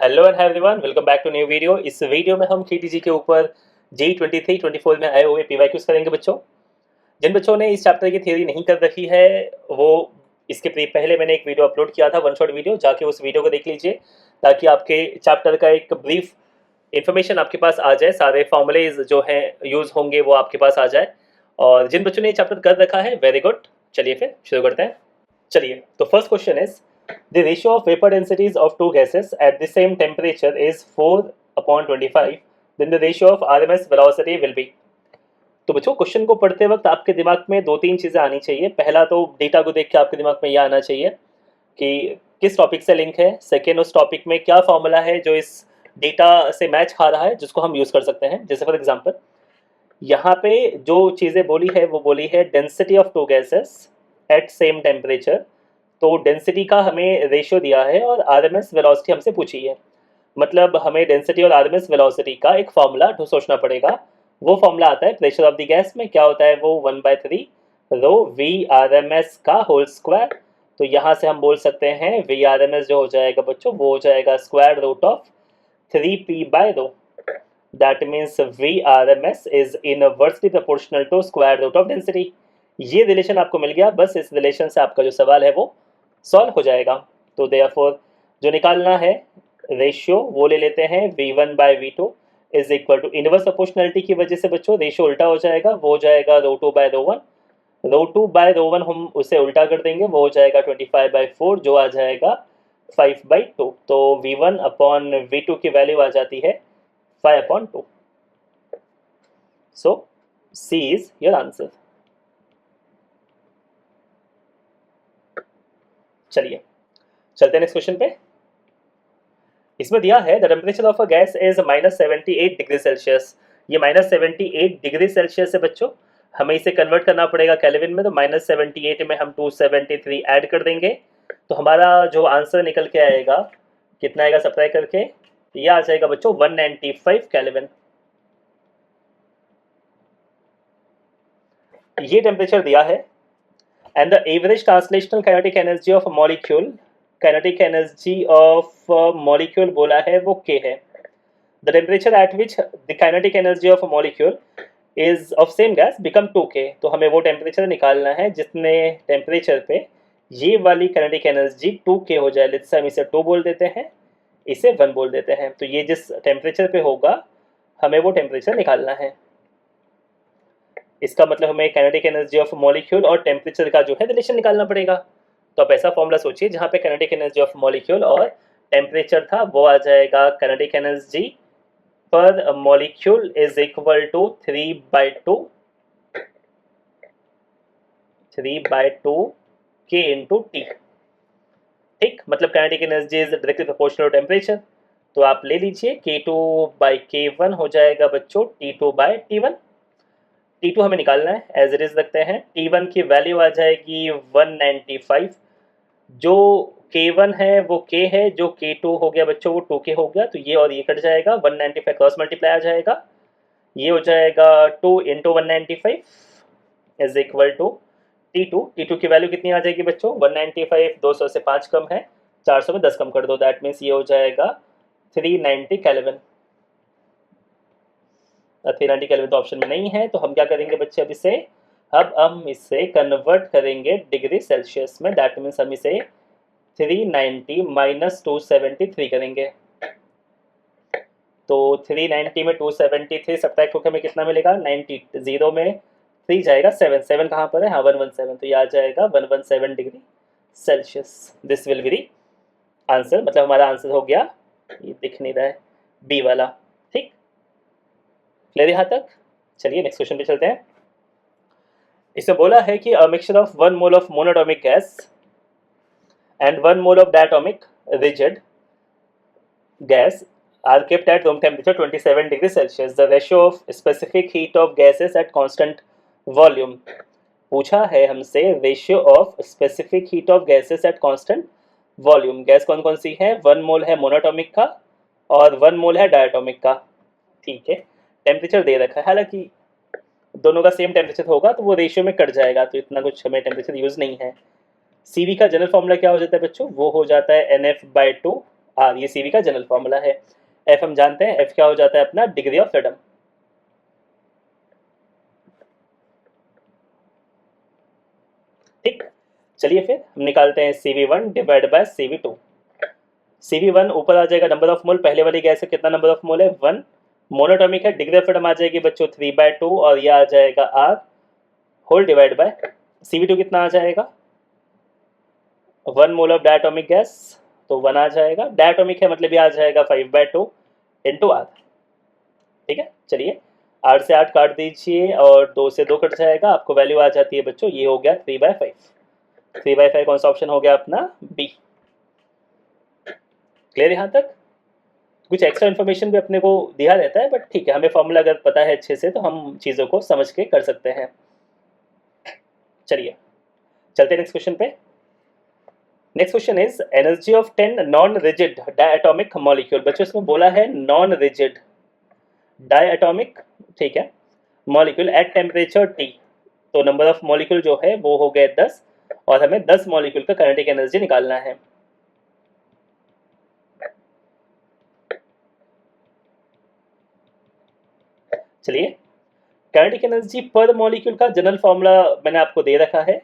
Hello and hi everyone, welcome back to new video. इस video में हम KTG के ऊपर G23-24 में आए हुए पीवाईक्यूज करेंगे बच्चों। जिन बच्चों ने इस चैप्टर की थ्योरी नहीं कर रखी है वो इसके पहले मैंने एक वीडियो अपलोड किया था, वन शॉट वीडियो, जाके उस वीडियो को देख लीजिए ताकि आपके चैप्टर का एक ब्रीफ इन्फॉर्मेशन आपके पास आ जाए, सारे फॉर्मुलेज जो हैं यूज़ होंगे वो आपके पास आ जाए। और जिन बच्चों ने ये चैप्टर कर रखा है वेरी गुड। चलिए फिर शुरू करते हैं। चलिए, तो first question is the ratio of vapor densities of two gases at the same temperature is 4/25, then the ratio of RMS velocity will be। तो बच्चों, क्वेश्चन को पढ़ते वक्त आपके दिमाग में दो तीन चीज़ें आनी चाहिए। पहला तो डेटा को देख के आपके दिमाग में यह आना चाहिए कि किस टॉपिक से लिंक है। सेकेंड, उस टॉपिक में क्या फॉर्मूला है जो इस डेटा से मैच खा रहा है जिसको हम यूज़ कर सकते हैं। जैसे फॉर एग्जाम्पल यहाँ पे जो चीज़ें बोली है वो बोली है density of two gases at same temperature. तो डेंसिटी का हमें रेशियो दिया है और आरएमएस वेलोसिटी हमसे पूछी है। मतलब हमें डेंसिटी और आरएमएस वेलोसिटी का एक फॉर्मूला सोचना पड़ेगा। वो फॉर्मूला आता है प्रेशर ऑफ द गैस में, क्या होता है वो 1/3 रो वी आर एम एस का होल स्क्वायर। तो यहाँ से हम बोल सकते हैं वी आर एम एस जो हो जाएगा बच्चों वो हो जाएगा स्क्वायर रूट ऑफ 3p/रो। That means V R M S is inversely proportional to square root of density. ये रिलेशन आपको मिल गया, बस इस रिलेशन से आपका जो सवाल है वो सॉल्व हो जाएगा। तो देयरफॉर जो निकालना है रेशियो वो ले लेते हैं v1/v2 is equal to inverse proportionality की वजह से बच्चों रेशियो उल्टा हो जाएगा, वो हो जाएगा रो2/रो1। रो2/रो1 हम उसे उल्टा कर देंगे, वो हो जाएगा 25/4 जो आ जाएगा 5/2। तो v1/v2 की वैल्यू आ जाती है 5/2। सो C इज योर आंसर। चलिए चलते हैं नेक्स्ट क्वेश्चन पे। इसमें दिया है the temperature of a gas is -78 degree Celsius. ये -78 डिग्री सेल्सियस है बच्चों। हमें इसे कन्वर्ट करना पड़ेगा केल्विन में, तो -78 में हम 273 ऐड कर देंगे तो हमारा जो आंसर निकल के आएगा कितना आएगा सब्ट्रैक्ट करके, ये आ जाएगा बच्चों 195 केल्विन। ये टेम्परेचर दिया है and the average translational kinetic energy of molecule, kinetic energy of molecule बोला है वो K है। The temperature at which the kinetic energy of molecule is of same gas become 2K। तो हमें वो टेम्परेचर निकालना है जितने टेम्परेचर पे ये वाली काइनेटिक एनर्जी 2K हो जाए। लेट्स से हम इसे 2 बोल देते हैं, इसे 1 बोल देते हैं। तो ये जिस टेम्परेचर पे होगा हमें वो टेम्परेचर निकालना है। इसका मतलब हमें काइनेटिक एनर्जी ऑफ मॉलिक्यूल और टेम्परेचर का जो है रिलेशन निकालना पड़ेगा। तो आप ऐसा फॉर्मूला सोचिए जहाँ पे काइनेटिक एनर्जी ऑफ मॉलिक्यूल और टेम्परेचर था, वो आ जाएगा kinetic energy per molecule is equal to 3/2 K into T. ठीक, मतलब kinetic energy is directly proportional to temperature. तो आप ले लीजिए K2/K1 हो जाएगा बच्चों T2/T1। T2 हमें निकालना है, एज इट इज रखते हैं। T1 की वैल्यू आ जाएगी 195। जो K1 है वो K है, जो K2 हो गया बच्चों वो 2K हो गया। तो ये और ये कट जाएगा, 195 क्रॉस मल्टीप्लाई आ जाएगा, ये हो जाएगा 2 into 195 is equal to T2। T2 की वैल्यू कितनी आ जाएगी बच्चों 195, 200 से 5 कम है, 400 में 10 कम कर दो, दैट मीन्स ये हो जाएगा 390 केल्विन। 390 केल्विन तो ऑप्शन में नहीं है, तो हम क्या करेंगे बच्चे अब हम इसे कन्वर्ट करेंगे डिग्री सेल्सियस में। दैट मीन्स हम इसे 390 माइनस 273 करेंगे। तो 390 में 273 सब्ट्रैक्ट होकर हमें कितना मिलेगा 90। 0 में 3 जाएगा 7, 7 कहाँ पर है, हाँ 117। तो ये आ जाएगा 117 degree Celsius. This will be the answer. मतलब हमारा आंसर हो गया, ये दिख नहीं रहा है, बी वाला। ठीक, क्लियर यहाँ तक। चलिए नेक्स्ट क्वेश्चन पे चलते हैं। इसमें बोला है कि a mixture of 1 mole of monatomic gas and 1 mole of diatomic rigid gas are kept at room temperature 27 degrees Celsius. The ratio of specific heat of gases at constant volume. पूछा है हमसे ratio of specific heat of gases at constant volume. Gas कौन कौन सी है, 1 मोल है monoatomic का और 1 मोल है डायटोमिक का। ठीक है, टेम्परेचर दे रखा है, हालांकि दोनों का सेम टेम्परेचर होगा तो वो रेशियो में कट जाएगा, तो इतना कुछ हमें टेम्परेचर यूज नहीं है। CV का जनरल फॉर्मूला क्या हो जाता है बच्चों, वो हो जाता है NF/2 आर, ये CV का जनरल फॉर्मूला है। F हम जानते हैं, F क्या हो जाता है अपना, डिग्री ऑफ फ्रीडम। ठीक, चलिए फिर हम निकालते हैं CV1 divide by CV2। CV1 ऊपर आ जाएगा नंबर ऑफ मोल, पहले वाली गैस का कितना नंबर ऑफ मोल है, 1। मोनोटॉमिक है, डिग्री ऑफ फ्रीडम आ जाएगी बच्चों 3/2, और ये आ जाएगा R whole divide bye CV2 कितना आ जाएगा, 1 मोल ऑफ डायटोमिक गैस, तो 1 आ जाएगा। डायटोमिक है मतलब ये आ जाएगा 5/2 इंटू R। ठीक है, चलिए 8 से 8 काट दीजिए और 2 से 2 कट जाएगा, आपको वैल्यू आ जाती है बच्चों, ये हो गया 3/5। 3/5 कौन सा ऑप्शन हो गया अपना, बी। क्लियर यहाँ तक? कुछ एक्स्ट्रा इन्फॉर्मेशन भी अपने को दिया रहता है, बट ठीक है, हमें फॉर्मूला अगर पता है अच्छे से तो हम चीज़ों को समझ के कर सकते हैं। चलिए चलते नेक्स्ट क्वेश्चन पे। Next question is energy of 10 non rigid diatomic molecule. बच्चों इसमें बोला है नॉन रिजिड डायटोमिक, ठीक है, मॉलिक्यूल एट टेम्परेचर T। तो नंबर ऑफ मॉलिक्यूल जो है वो हो गए 10, और हमें 10 मॉलिक्यूल का काइनेटिक एनर्जी निकालना है। चलिए, काइनेटिक एनर्जी पर मॉलिक्यूल का जनरल फॉर्मूला मैंने आपको दे रखा है।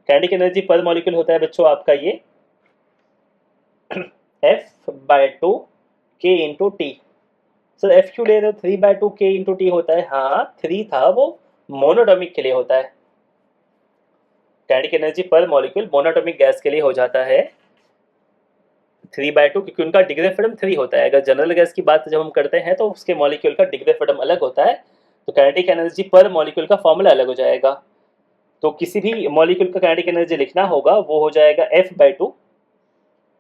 काइनेटिक एनर्जी पर मॉलिक्यूल होता है बच्चों आपका ये F/2 K into T. Sir F क्यों ले रहे हो, 3/2 K इंटू टी होता है, हाँ 3 था वो मोनोटॉमिक के लिए होता है। Kinetic energy per molecule monoatomic gas के लिए हो जाता है 3/2, क्योंकि उनका डिग्री ऑफ फ्रीडम 3 होता है। अगर जनरल गैस की बात जब हम करते हैं तो उसके मॉलिक्यूल का डिग्री ऑफ फ्रीडम अलग होता है, तो काइनेटिक एनर्जी पर मॉलिक्यूल का फॉर्मूला अलग हो जाएगा। तो किसी भी मॉलिक्यूल का काइनेटिक एनर्जी लिखना होगा वो हो जाएगा F/2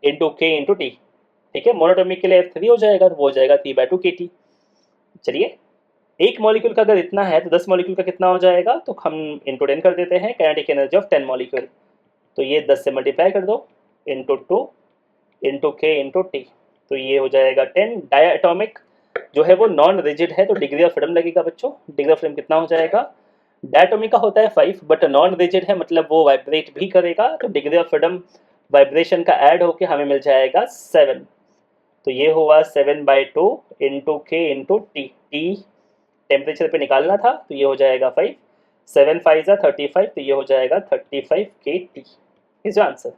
into K into T. ठीक है, मोनोटॉमिक के लिए F3 हो जाएगा, तो वो हो जाएगा 3/2 KT। चलिए, एक मॉलिक्यूल का अगर इतना है तो 10 मॉलिक्यूल का कितना हो जाएगा, तो हम इंटू 10 कर देते हैं, काइनेटिक एनर्जी ऑफ 10 मॉलिक्यूल। तो ये 10 से मल्टीप्लाई कर दो, into 2 into K into T, तो ये हो जाएगा 10। डायटोमिक जो है वो नॉन रिजिड है, तो डिग्री ऑफ फ्रीडम लगेगा बच्चों। डिग्री ऑफ फ्रीडम कितना हो जाएगा, डायटोमिक का होता है 5, बट नॉन रिजिड है मतलब वो वाइब्रेट भी करेगा, तो डिग्री ऑफ फ्रीडम वाइब्रेशन का ऐड होके हमें मिल जाएगा 7। तो ये हुआ 7/2 into K into T. T temperature पे निकालना था, तो ये हो जाएगा 5। 7 5 जा 35, तो ये हो जाएगा 35 KT। Is answer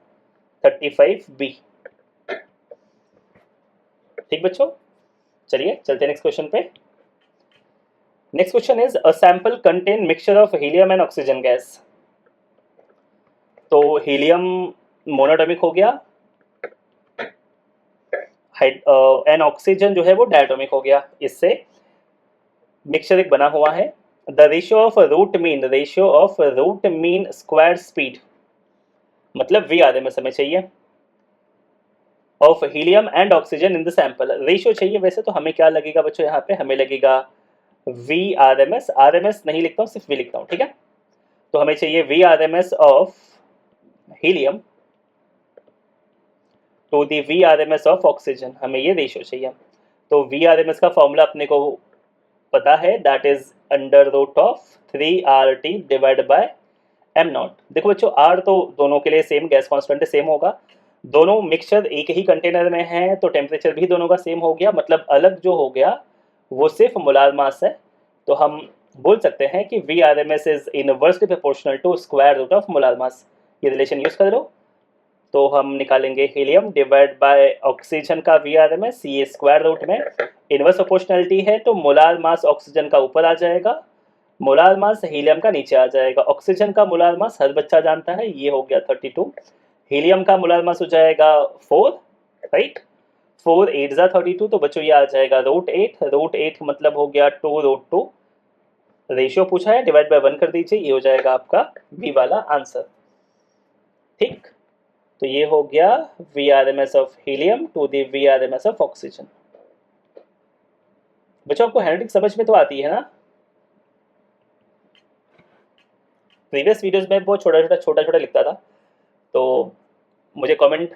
35B। ठीक बच्चों, चलिए चलते हैं नेक्स्ट क्वेश्चन पे। Next question is a sample contain mixture of helium and oxygen gas. तो हीलियम मोनोटॉमिक हो गया, एंड ऑक्सीजन जो है वो डायटोमिक हो गया। इससे मिक्सचर एक बना हुआ है। The ratio of root mean square speed, मतलब VRMS हमें चाहिए, of helium and oxygen in the sample. Ratio चाहिए, वैसे तो हमें क्या लगेगा बच्चों, यहाँ पे हमें लगेगा VRMS। RMS नहीं लिखता हूँ, सिर्फ V लिखता हूँ, ठीक है। तो हमें चाहिए VRMS of helium to the VRMS of oxygen, हमें ये रेशियो चाहिए। तो VRMS का फॉर्मूला अपने को पता है, that is under root of 3RT divide by m0। देखो बच्चों, R तो दोनों के लिए सेम, गैस कॉन्स्टेंट सेम होगा, दोनों मिक्सचर एक ही कंटेनर में है, तो टेम्परेचर भी दोनों का सेम हो गया, मतलब अलग जो हो गया वो सिर्फ मोलार मास है। तो हम बोल सकते हैं कि VRMS is inversely proportional to square root of molar mass. ये रिलेशन यूज कर लो, तो हम निकालेंगे हीलियम डिवाइड बाय ऑक्सीजन का VRMS, ये स्क्वायर रूट में इनवर्स प्रोपोर्शनलिटी है, तो मोलार मास ऑक्सीजन का ऊपर आ जाएगा, मोलार मास हीलियम का नीचे आ जाएगा। ऑक्सीजन का मोलार मास हर बच्चा जानता है, ये हो गया 32। हीलियम का मोलार मास हो जाएगा 4, राइट, 4 8 जा 32, तो बच्चों ये आ जाएगा √8। √8 मतलब हो गया 2√2। रेशियो पूछा है, डिवाइड बाय 1 कर दीजिए, ये हो जाएगा आपका बी वाला आंसर। ठीक, तो ये हो गया VRMS of helium to the VRMS of oxygen. बच्चों आपको हैंडराइटिंग समझ में तो आती है ना? प्रीवियस वीडियोस में बहुत छोटा छोटा लिखता था, तो मुझे कमेंट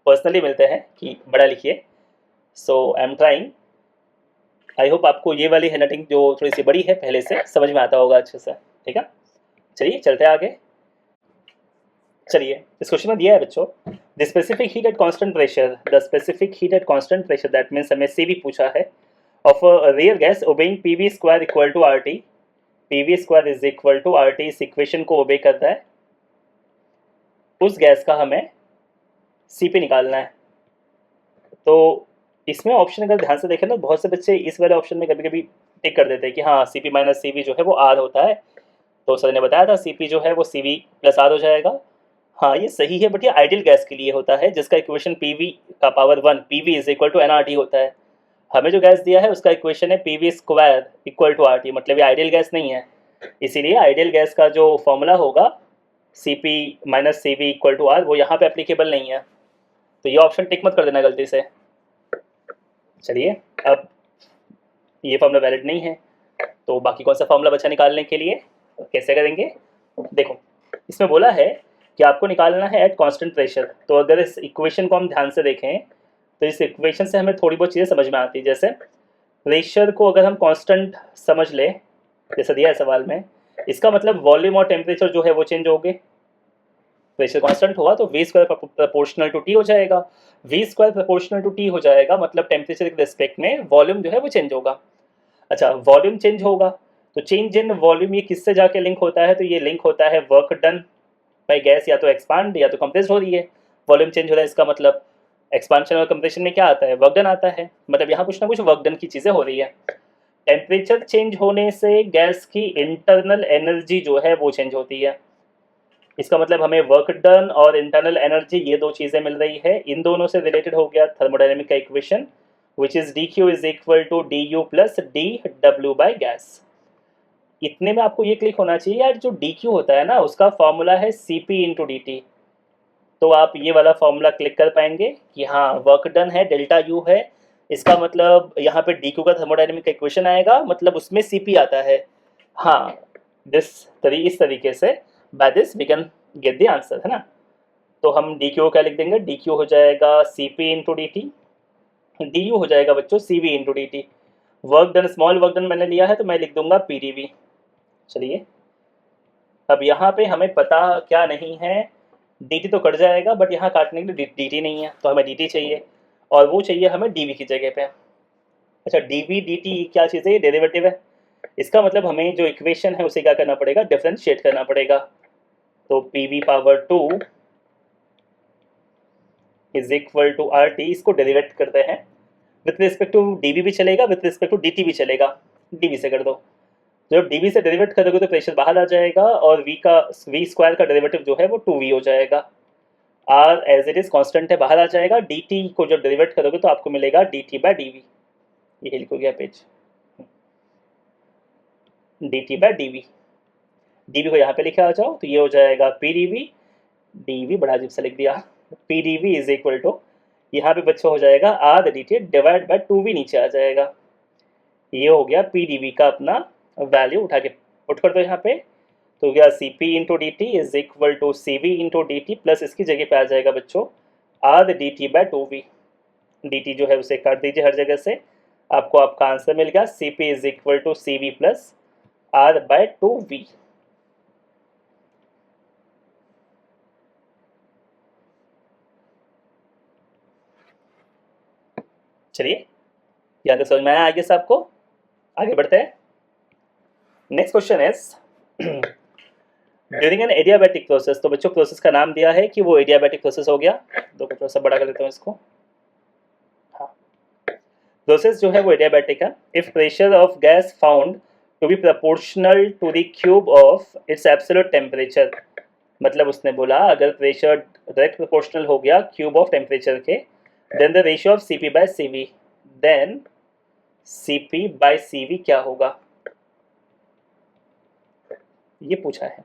पर्सनली मिलते हैं कि बड़ा लिखिए, so I am trying. I hope आपको ये वाली हैंडराइटिंग जो थोड़ी सी बड़ी है पहले से समझ में आता होगा अच्छे से, ठीक है। चलिए चलते हैं आगे। चलिए, इस क्वेश्चन में दिया है बच्चों, the specific heat at constant pressure, the specific heat at constant pressure, that means हमें सी भी पूछा है, of a real gas obeying P V square equal to R T, P V square is equal to R T, इस equation को obey करता है, उस gas का हमें सी पी निकालना है। तो इसमें ऑप्शन अगर ध्यान से देखें ना, बहुत से बच्चे इस वाले ऑप्शन में कभी कभी टिक कर देते हैं कि हाँ C P minus C V जो है वो आर होता है, तो सर ने बताया था सी पी जो है वो सी वी प्लस आर हो जाएगा। हाँ ये सही है, बट ये आइडियल गैस के लिए होता है जिसका इक्वेशन पी वी का power 1 P V is equal to N R T होता है। हमें जो गैस दिया है उसका इक्वेशन है P V square equal to R T, मतलब ये आइडियल गैस नहीं है, इसीलिए आइडियल गैस का जो फॉर्मूला होगा C P minus C V equal to R वो यहाँ पे एप्लीकेबल नहीं है, तो ये ऑप्शन टिक मत कर देना गलती से। चलिए अब ये फॉर्मूला वैलिड नहीं है, तो बाकी कौन सा फॉर्मूला बचा निकालने के लिए, कैसे करेंगे? देखो इसमें बोला है कि आपको निकालना है एट कांस्टेंट प्रेशर, तो अगर इस इक्वेशन को हम ध्यान से देखें तो इस इक्वेशन से हमें थोड़ी बहुत चीज़ें समझ में आती है। जैसे प्रेशर को अगर हम कांस्टेंट समझ लें, जैसा दिया है सवाल में, इसका मतलब वॉल्यूम और टेम्परेचर जो है वो चेंज होंगे। प्रेशर कांस्टेंट हुआ तो V square proportional to T हो जाएगा, V square proportional to T हो जाएगा, मतलब टेम्परेचर के रिस्पेक्ट में वॉल्यूम जो है वो चेंज होगा। अच्छा वॉल्यूम चेंज होगा तो चेंज इन वॉल्यूम ये किससे जाके लिंक होता है, तो ये लिंक होता है वर्क डन बाई गैस, या तो एक्सपांड या तो कंप्रेस हो रही है। वॉल्यूम चेंज हो रहा है इसका मतलब एक्सपांशन और कंप्रेशन में क्या आता है, वर्क डन आता है, मतलब यहाँ कुछ ना कुछ वर्क डन की चीज़ें हो रही है। टेम्परेचर चेंज होने से गैस की इंटरनल एनर्जी जो है वो चेंज होती है, इसका मतलब हमें वर्क डन और इंटरनल एनर्जी ये दो चीज़ें मिल रही है। इन दोनों से रिलेटेड हो गया थर्मोडायनेमिक का equation which is D Q is equal to D U plus D W by gas. इतने में आपको ये क्लिक होना चाहिए यार, जो डी क्यू होता है ना उसका फॉर्मूला है C P into D T, तो आप ये वाला फॉर्मूला क्लिक कर पाएंगे कि हाँ वर्क डन है डेल्टा यू है, इसका मतलब यहाँ पे डी क्यू का थर्मोडायनेमिक इक्वेशन आएगा, मतलब उसमें सी पी आता है। हाँ इस तरीके से by this we can get the answer, है ना। तो हम डी क्यू क्या लिख देंगे, डी क्यू हो जाएगा C P into D T, D U हो जाएगा बच्चों C V into D T. Work done small work done मैंने लिया है तो मैं लिख दूंगा पी डी वी। चलिए अब यहाँ पे हमें पता क्या नहीं है, डी टी तो कट जाएगा बट यहाँ काटने के लिए डी टी नहीं है, तो हमें डी टी चाहिए और वो चाहिए हमें डी वी की जगह पे। अच्छा डी वी डी टी क्या चीज़ है, ये डेरिवेटिव है, इसका मतलब हमें जो इक्वेशन है उसे क्या करना पड़ेगा, डिफरेंशिएट करना पड़ेगा। तो P V power 2 is equal to R T, इसको डेरिवेट करते हैं with respect to D V भी चलेगा, with respect to D T भी चलेगा, डी वी से कर दो। जब डी वी से डेरिवेट करोगे तो प्रेशर बाहर आ जाएगा और वी स्क्वायर का डेरिवेटिव जो है वो 2v हो जाएगा। R as it is constant है बाहर आ जाएगा, डी टी को जब डेरिवेट करोगे तो आपको मिलेगा D T by D V, ये लिखो गया page, D T by D V, D V को यहाँ पे लिखे आ जाओ तो ये हो जाएगा पी डी वी बड़ा अजीब सा लिख दिया, P D V is equal to यहाँ पे बच्चों हो जाएगा R D T divide by 2v नीचे आ जाएगा। ये हो गया पी डी वी का अपना वैल्यू, उठा के पुट कर दो यहाँ पे, तो गया C P into D T is equal to C V into D T plus इसकी जगह पे आ जाएगा बच्चों R D T by 2v, D T जो है उसे काट दीजिए हर जगह से, आपको आपका आंसर मिल गया C P is equal to C V plus R by 2v। चलिए यहाँ तक समझ में आया आगे से आपको, आगे बढ़ते हैं। Next question is during an adiabatic process, तो बच्चों प्रोसेस का नाम दिया है कि वो एडियाबैटिक प्रोसेस हो गया, तो थोड़ा सा बड़ा कर देता हूँ इसको, हाँ प्रोसेस जो है वो एडियाबैटिक है। If pressure of gas found to be proportional to the cube of its absolute temperature, मतलब उसने बोला अगर प्रेशर डायरेक्ट प्रोपोर्शनल हो गया क्यूब ऑफ टेम्परेचर के, then the ratio of C P by C V, then C P by C V क्या होगा, ये पूछा है।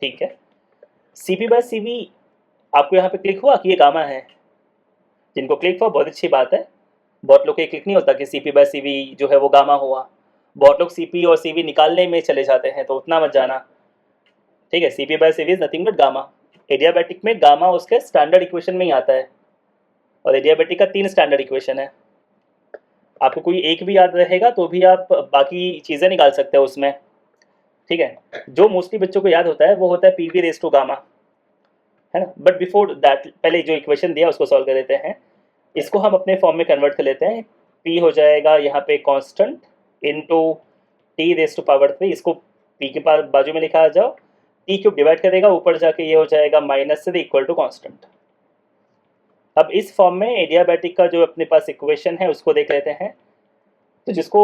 ठीक है C P by C V आपको यहाँ पे क्लिक हुआ कि ये गामा है, जिनको क्लिक हुआ बहुत अच्छी बात है, बहुत लोग को क्लिक नहीं होता कि C P by C V जो है वो गामा हुआ, बहुत लोग सी पी और सी वी निकालने में चले जाते हैं, तो उतना मत जाना, ठीक है। C P by C V is nothing but gamma, adiabatic में गामा उसके स्टैंडर्ड इक्वेशन में ही आता है, और एडियाबैटिक का 3 स्टैंडर्ड इक्वेशन है, आपको कोई एक भी याद रहेगा तो भी आप बाकी चीज़ें निकाल सकते हो उसमें, ठीक है। जो मोस्टली बच्चों को याद होता है वो होता है P V raise to gamma, है ना। बट बिफोर दैट पहले जो इक्वेशन दिया उसको सॉल्व कर लेते हैं। इसको हम अपने फॉर्म में कन्वर्ट कर लेते हैं। p हो जाएगा यहाँ पे constant into T raise to power 3, इसको p के पास बाजू में लिखा आ जाओ, टी क्यूब डिवाइड करेगा ऊपर जाके ये हो जाएगा -3 इक्वल टू कांस्टेंट। अब इस फॉर्म में एडियाबैटिक का जो अपने पास इक्वेशन है उसको देख लेते हैं। तो जिसको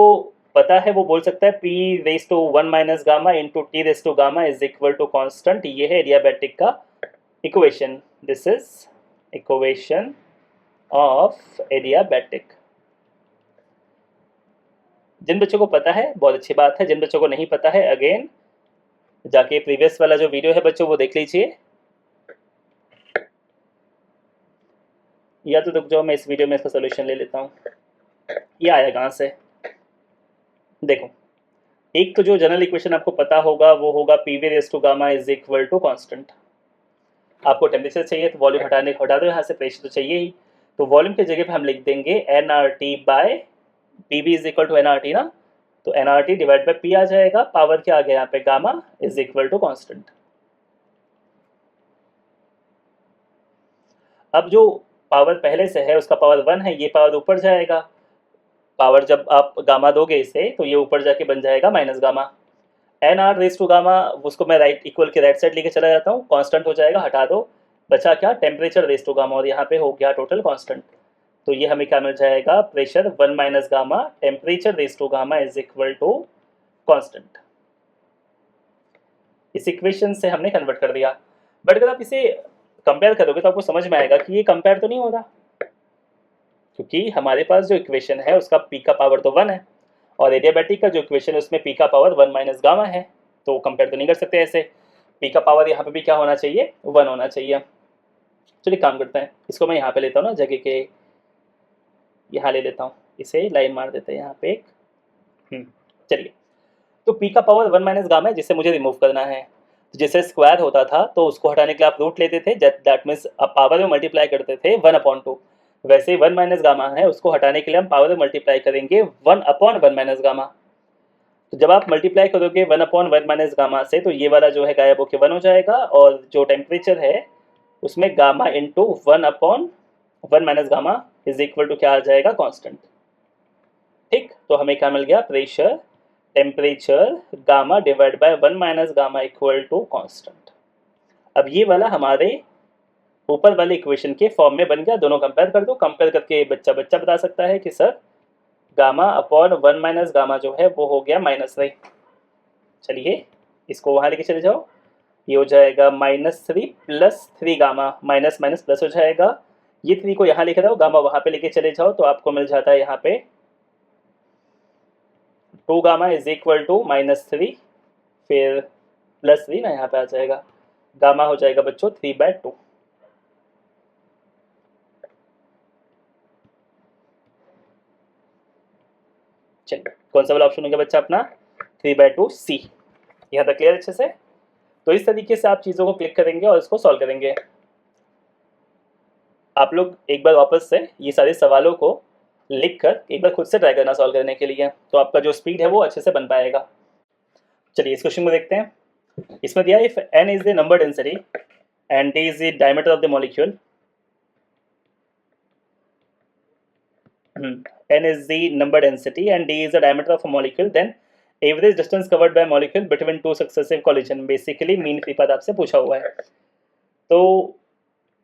पता है वो बोल सकता है p raise to 1 minus gamma into T raise to gamma is equal to constant. ये है एडियाबैटिक का equation. This is equation of adiabatic. जिन बच्चों को पता है बहुत अच्छी बात है, जिन बच्चों को नहीं पता है अगेन जाके प्रीवियस वाला जो वीडियो है बच्चों वो देख लीजिए, या तो रुक जाओ मैं इस वीडियो में इसका सोल्यूशन ले लेता हूँ। ये आया कहाँ से, देखो एक तो जो जनरल इक्वेशन आपको पता होगा वो होगा PV raise to gamma is equal to constant. आपको टेम्परेचर चाहिए तो वॉल्यूम हटा दो यहाँ से, प्रेशर तो चाहिए ही, तो वॉल्यूम की जगह पे हम लिख देंगे N R T by P V is equal to N R T ना, तो N R T divide by P आ जाएगा, पावर क्या आ गया यहाँ पे gamma is equal to constant. अब जो पावर पहले से है उसका पावर 1 है, ये पावर ऊपर जाएगा, पावर जब आप गामा दोगे इसे तो ये ऊपर जाके बन जाएगा minus gamma. N R raise to gamma उसको मैं राइट इक्वल के राइट साइड लेके चला जाता हूँ, कांस्टेंट हो जाएगा, हटा दो, बचा क्या टेम्परेचर रेज टू गामा, और यहाँ पे हो गया टोटल कांस्टेंट। तो ये हमें क्या मिल जाएगा, pressure 1 minus gamma temperature raise to gamma is equal to constant. इस इक्वेशन से हमने कन्वर्ट कर दिया। बट अगर आप इसे कंपेयर करोगे तो आपको समझ में आएगा कि ये कंपेयर तो नहीं हो रहा, क्योंकि हमारे पास जो इक्वेशन है उसका p का पावर तो 1 है और एडियाबैटिक का जो इक्वेशन है उसमें p का पावर 1 माइनस गामा है, तो कंपेयर तो नहीं कर सकते ऐसे। p का पावर यहाँ पे भी क्या होना चाहिए, 1 होना चाहिए। चलिए काम करते हैं, इसको मैं यहाँ पे लेता हूँ ना, जगह के यहाँ ले लेता हूँ, इसे लाइन मार देते हैं यहाँ पे एक। चलिए, तो p का पावर 1 माइनस गामा है जिसे मुझे रिमूव करना है। तो जैसे स्क्वायर होता था तो उसको हटाने के लिए आप रूट लेते थे, दैट मीन्स आप पावर में मल्टीप्लाई करते थे 1/2, वैसे 1 माइनस गामा है उसको हटाने के लिए हम पावर में मल्टीप्लाई करेंगे 1/1 माइनस गामा। तो जब आप मल्टीप्लाई करोगे 1/1 माइनस गामा से तो ये वाला जो है गायब होकर 1 हो जाएगा, और जो टेम्परेचर है उसमें gamma into 1/1 minus gamma is equal to क्या आ जाएगा, कांस्टेंट। ठीक, तो हमें क्या मिल गया, pressure temperature gamma divide by 1 minus gamma equal to constant. अब ये वाला हमारे ऊपर वाले इक्वेशन के फॉर्म में बन गया। दोनों कंपेयर कर दो, कंपेयर करके बच्चा बता सकता है कि sir gamma upon 1 minus gamma जो है वो हो गया -3। चलिए इसको वहाँ लेके चले जाओ, ये हो जाएगा -3 plus 3 gamma, minus minus plus हो जाएगा, ये 3 को यहाँ लेके जाओ, गामा वहाँ पे लेके चले जाओ, तो आपको मिल जाता है यहाँ पे 2 गामा इज इक्वल टू -3 फिर +3 ना यहाँ पे आ जाएगा, गामा हो जाएगा बच्चों 3/2। चलिए कौन सा वाला ऑप्शन हो गया बच्चा अपना, 3/2 सी। यहाँ तक क्लियर अच्छे से। तो इस तरीके से आप चीज़ों को क्लिक करेंगे और इसको सॉल्व करेंगे। आप लोग एक बार वापस से ये सारे सवालों को लिख कर एक बार खुद से ट्राई करना सॉल्व करने के लिए, तो आपका जो स्पीड है वो अच्छे से बन पाएगा। चलिए इस क्वेश्चन को देखते हैं। इसमें दिया if n is the number density and d is the diameter of the molecule, n is the number density and d is the diameter of a molecule, then average distance covered by molecule between two successive collision। Basically mean free path आपसे पूछा हुआ है। तो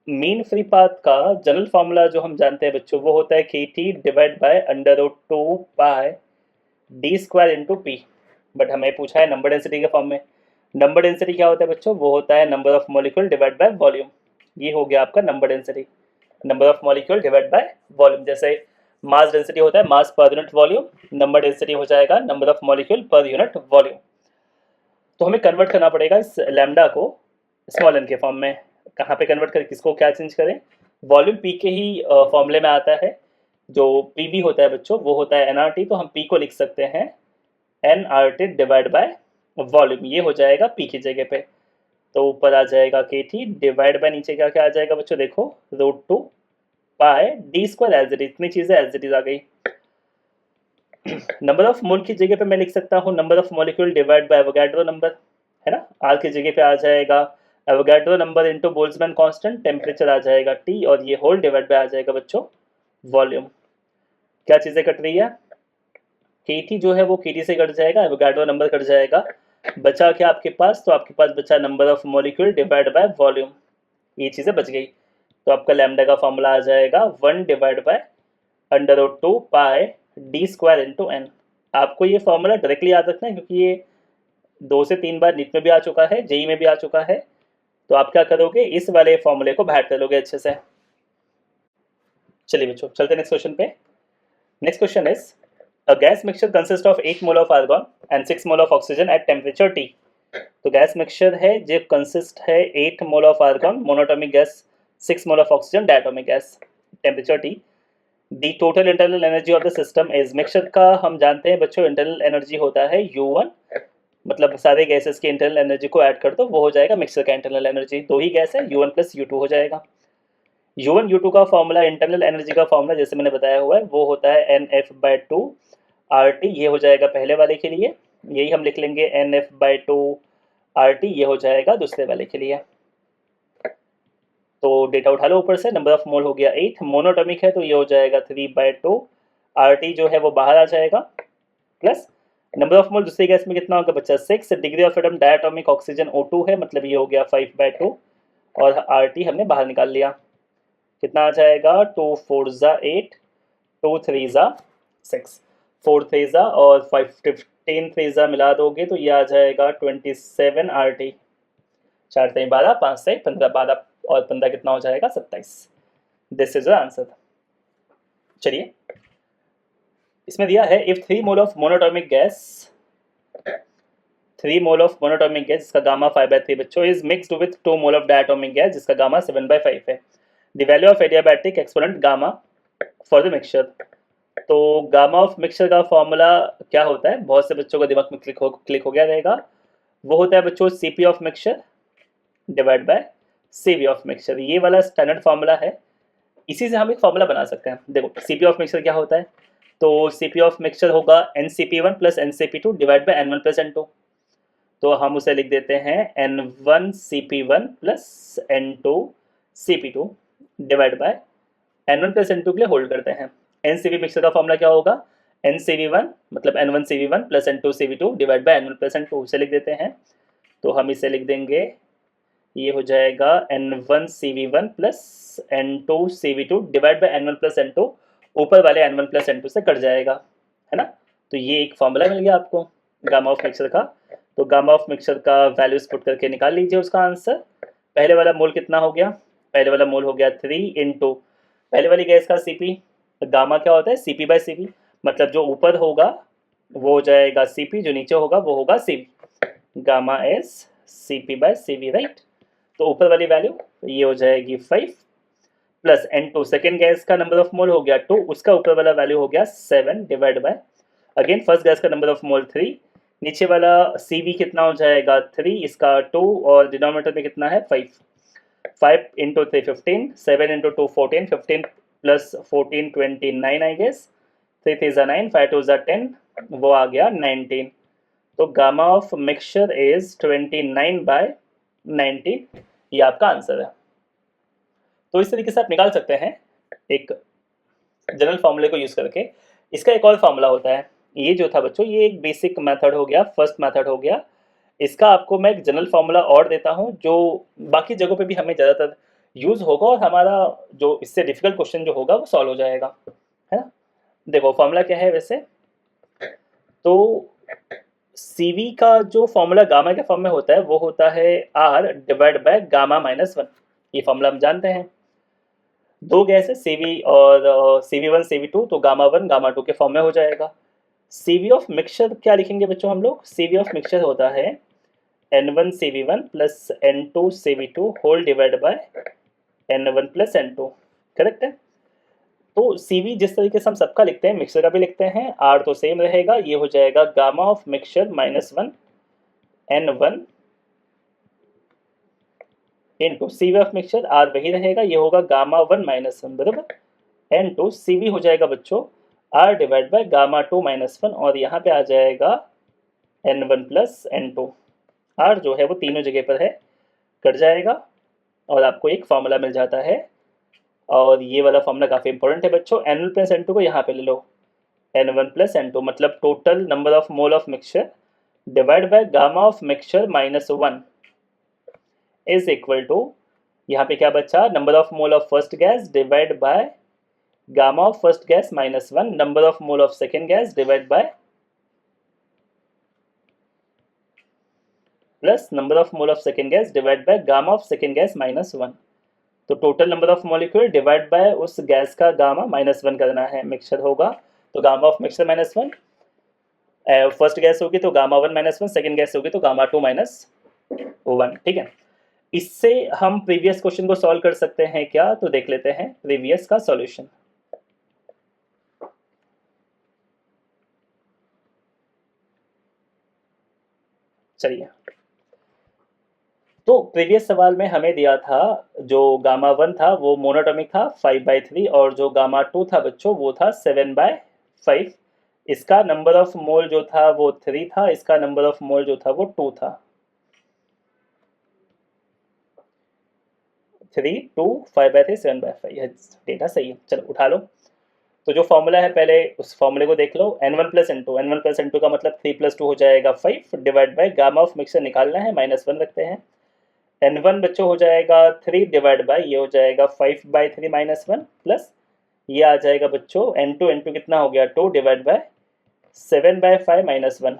mean free path का general formula जो हम जानते हैं बच्चों वो होता है kt divide by √2 pi D square into P, but हमें पूछा है नंबर डेंसिटी के फॉर्म में। नंबर डेंसिटी क्या होता है बच्चों, वो होता है number of molecule divide by volume. ये हो गया आपका number density, number of molecule divide by volume. जैसे मास डेंसिटी होता है मास per unit volume, number density हो जाएगा number of molecule per unit volume. तो हमें कन्वर्ट करना पड़ेगा इस लैम्डा को स्मॉल एन के फॉर्म में। कहाँ पे कन्वर्ट करें, किसको क्या चेंज करें, वॉल्यूम पी के ही फॉर्मूले में आता है। जो पी बी होता है बच्चों वो होता है एनआरटी, तो हम पी को लिख सकते हैं एनआरटी डिवाइड बाय वॉल्यूम, ये हो जाएगा पी की जगह पे। तो ऊपर आ जाएगा के टी डिवाइड बाय नीचे क्या क्या आ जाएगा बच्चों, देखो √2 pi D square as it is, इतनी चीजें एज इट इज आ गई। नंबर ऑफ मोल की जगह पे मैं लिख सकता हूँ number of molecule divide by Avogadro number, है ना। आर की जगह पे आ जाएगा Avogadro number into Boltzmann constant, temperature आ जाएगा T और ये होल डिवाइड बाय आ जाएगा बच्चों वॉल्यूम। क्या चीज़ें कट रही है, KT जो है वो KT से कट जाएगा, एवोगाड्रो नंबर कट जाएगा, बचा क्या आपके पास, तो आपके पास बचा number of molecule divide by volume, ये चीज़ें बच गई। तो आपका लैम्डा का फॉर्मूला आ जाएगा 1 divide by √2 pi D square into N. आपको ये फॉर्मूला डायरेक्टली याद रखना है क्योंकि ये 2 से 3 बार नीट में भी आ चुका है, जेई में भी आ चुका है। तो आप क्या करोगे, इस वाले फॉर्मूले को बाहर कर लोगे अच्छे से। चलिए बच्चों चलते हैं नेक्स्ट क्वेश्चन पे। Next question is a gas mixture consist of 8 mole of argon and 6 mole of oxygen at temperature T। तो गैस मिक्सचर है जो कंसिस्ट है 8 mole of argon monatomic gas, 6 mole of oxygen diatomic gas, temperature T। The total internal energy of the system is, mixture का हम जानते हैं बच्चों internal energy होता है U1, मतलब सारे गैसेस की इंटरनल एनर्जी को ऐड कर दो वो हो जाएगा मिक्सचर का इंटरनल एनर्जी। दो ही गैस है U1 प्लस U2 हो जाएगा। U1 U2 का फॉर्मूला इंटरनल एनर्जी का फॉर्मूला जैसे मैंने बताया हुआ है वो होता है NF/2 RT, ये हो जाएगा पहले वाले के लिए, यही हम लिख लेंगे NF/2 RT, ये हो जाएगा दूसरे वाले के लिए। तो डेटा उठा लो ऊपर से, नंबर ऑफ मोल हो गया 8, मोनोटॉमिक है तो ये हो जाएगा 3/2, RT जो है वो बाहर आ जाएगा, प्लस नंबर ऑफ मोल दूसरी गैस में कितना होगा बच्चा 6, degree of freedom diatomic oxygen O2 है मतलब ये हो गया 5/2 और RT हमने बाहर निकाल लिया। कितना आ जाएगा 2 4 8, 2 3 6, 4 3 और 15 3 मिला दोगे तो ये आ जाएगा 27 RT। 4 3 12, 5 से 15 12 और 15 कितना हो जाएगा 27। This is the answer. चलिए इसमें दिया है if 3 mole of monoatomic gas, 3 mole of monoatomic gas जिसका गामा 5/3 बच्चों is mixed with 2 mole of diatomic gas जिसका गामा 7/5 है। The value of adiabatic exponent gamma for the mixture. तो gamma of mixture का फॉर्मूला क्या होता है, बहुत से बच्चों को दिमाग में क्लिक हो गया रहेगा, वो होता है बच्चों CP of mixture divide bye CV of mixture. ये वाला स्टैंडर्ड फॉर्मूला है, इसी से हम एक फॉर्मूला बना सकते हैं। देखो CP ऑफ मिक्सचर क्या होता है, तो CP ऑफ मिक्सचर होगा NCP1 plus NCP2 divide by N1 plus N2। तो हम उसे लिख देते हैं N1CP1 plus N2CP2 divide by N1 plus N2 के लिए होल्ड करते हैं। NCP मिक्सचर का फॉर्मूला क्या होगा, NCV1 मतलब N1CV1 plus N2CV2 divide by N1 plus N2, उसे लिख देते हैं। तो हम इसे लिख देंगे, ये हो जाएगा N1CV1 plus N2CV2 divide by N1 plus N2, ऊपर वाले N1 प्लस N2 से कट जाएगा, है ना। तो ये एक फॉर्मूला मिल गया आपको गामा ऑफ मिक्सचर का। तो गामा ऑफ मिक्सचर का वैल्यूज पुट करके निकाल लीजिए उसका आंसर। पहले वाला मोल कितना हो गया, पहले वाला मोल हो गया 3 इंटू पहले वाली गैस का CP, गामा क्या होता है CP/CV, मतलब जो ऊपर होगा वो हो जाएगा CP, जो नीचे होगा वो होगा CV, gamma is CP/CV, right. तो ऊपर वाली वैल्यू ये हो जाएगी 5 प्लस N2 सेकेंड गैस का नंबर ऑफ मोल हो गया 2, उसका ऊपर वाला वैल्यू हो गया 7 divide by again first gas का नंबर ऑफ मोल 3, नीचे वाला CV कितना हो जाएगा 3, इसका 2 और डिनोमिनेटर में कितना है 5, 5 into 3 15, 7 into 2 14, 15 plus 14 29 I guess, 3 3 9, 5 2 10, वो आ गया 19। तो गामा ऑफ मिक्सचर इज 29/19, ये आपका आंसर है। तो इस तरीके से आप निकाल सकते हैं एक जनरल फॉर्मूले को यूज करके। इसका एक और फॉर्मूला होता है, ये जो था बच्चों ये एक बेसिक मेथड हो गया, फर्स्ट मेथड हो गया। इसका आपको मैं एक जनरल फॉर्मूला और देता हूँ जो बाकी जगहों पे भी हमें ज़्यादातर यूज़ होगा और हमारा जो इससे डिफिकल्ट क्वेश्चन जो होगा वो सॉल्व हो जाएगा, है ना। देखो फॉर्मूला क्या है वैसे, तो CV का जो फॉर्मूला गामा के फॉर्म में होता है वो होता है R डिवाइड बाय गामा -1, ये फॉर्मूला हम जानते हैं। दो गैस है CV और CV1 CV2, तो गामा 1 गामा 2 के फॉर्म में हो जाएगा। CV ऑफ मिक्सचर क्या लिखेंगे बच्चों हम लोग, CV ऑफ मिक्सचर होता है N1 CV1 plus N2 CV2 whole divide by N1 plus N2, correct है। तो CV जिस तरीके से हम सबका लिखते हैं मिक्सचर का भी लिखते हैं, R तो सेम रहेगा, ये हो जाएगा gamma of mixture -1 N1 into CV of mixture R वही रहेगा, ये होगा गामा 1 -1 बराबर N2 CV हो जाएगा बच्चों R डिवाइड बाय गामा 2 -1 और यहाँ पे आ जाएगा N1 प्लस N2। R जो है वो तीनों जगह पर है, कट जाएगा और आपको एक फार्मूला मिल जाता है। और ये वाला फार्मूला काफ़ी इंपॉर्टेंट है बच्चों। N1 प्लस N2 को यहाँ पे ले लो, N1 प्लस N2 मतलब total number of mole of mixture divide by gamma of mixture minus 1 is equal to, यहाँ पे क्या बचा, number of mole of first gas divide by gamma of first gas minus 1 number of mole of second gas divide by plus number of mole of second gas divide by gamma of second gas minus 1। तो total number of molecule divide by उस gas का gamma minus 1 करना है। Mixture होगा तो gamma of mixture minus 1, first gas होगी तो gamma 1 minus 1, second gas होगी तो गामा 2 माइनस 1। ठीक है, इससे हम प्रीवियस क्वेश्चन को सॉल्व कर सकते हैं क्या, तो देख लेते हैं प्रीवियस का सॉल्यूशन। चलिए, तो प्रीवियस सवाल में हमें दिया था जो गामा 1 था वो मोनोटॉमिक था 5/3 और जो गामा 2 था बच्चों वो था 7/5। इसका नंबर ऑफ मोल जो था वो 3 था, इसका नंबर ऑफ मोल जो था वो 2 था। 3, 2, 5/3, 7/5, यह डेटा सही है। चलो उठा लो। तो जो फॉर्मूला है पहले उस फॉर्मूले को देख लो। N1 plus N2, N1 plus N2 का मतलब 3 + 2 हो जाएगा 5 divide by gamma of mixture निकालना है -1 रखते हैं। N1 बच्चों हो जाएगा 3 डिवाइड बाय ये हो जाएगा 5/3 -1 प्लस ये आ जाएगा बच्चों N2 कितना हो गया 2 डिवाइड बाय 7/5 -1।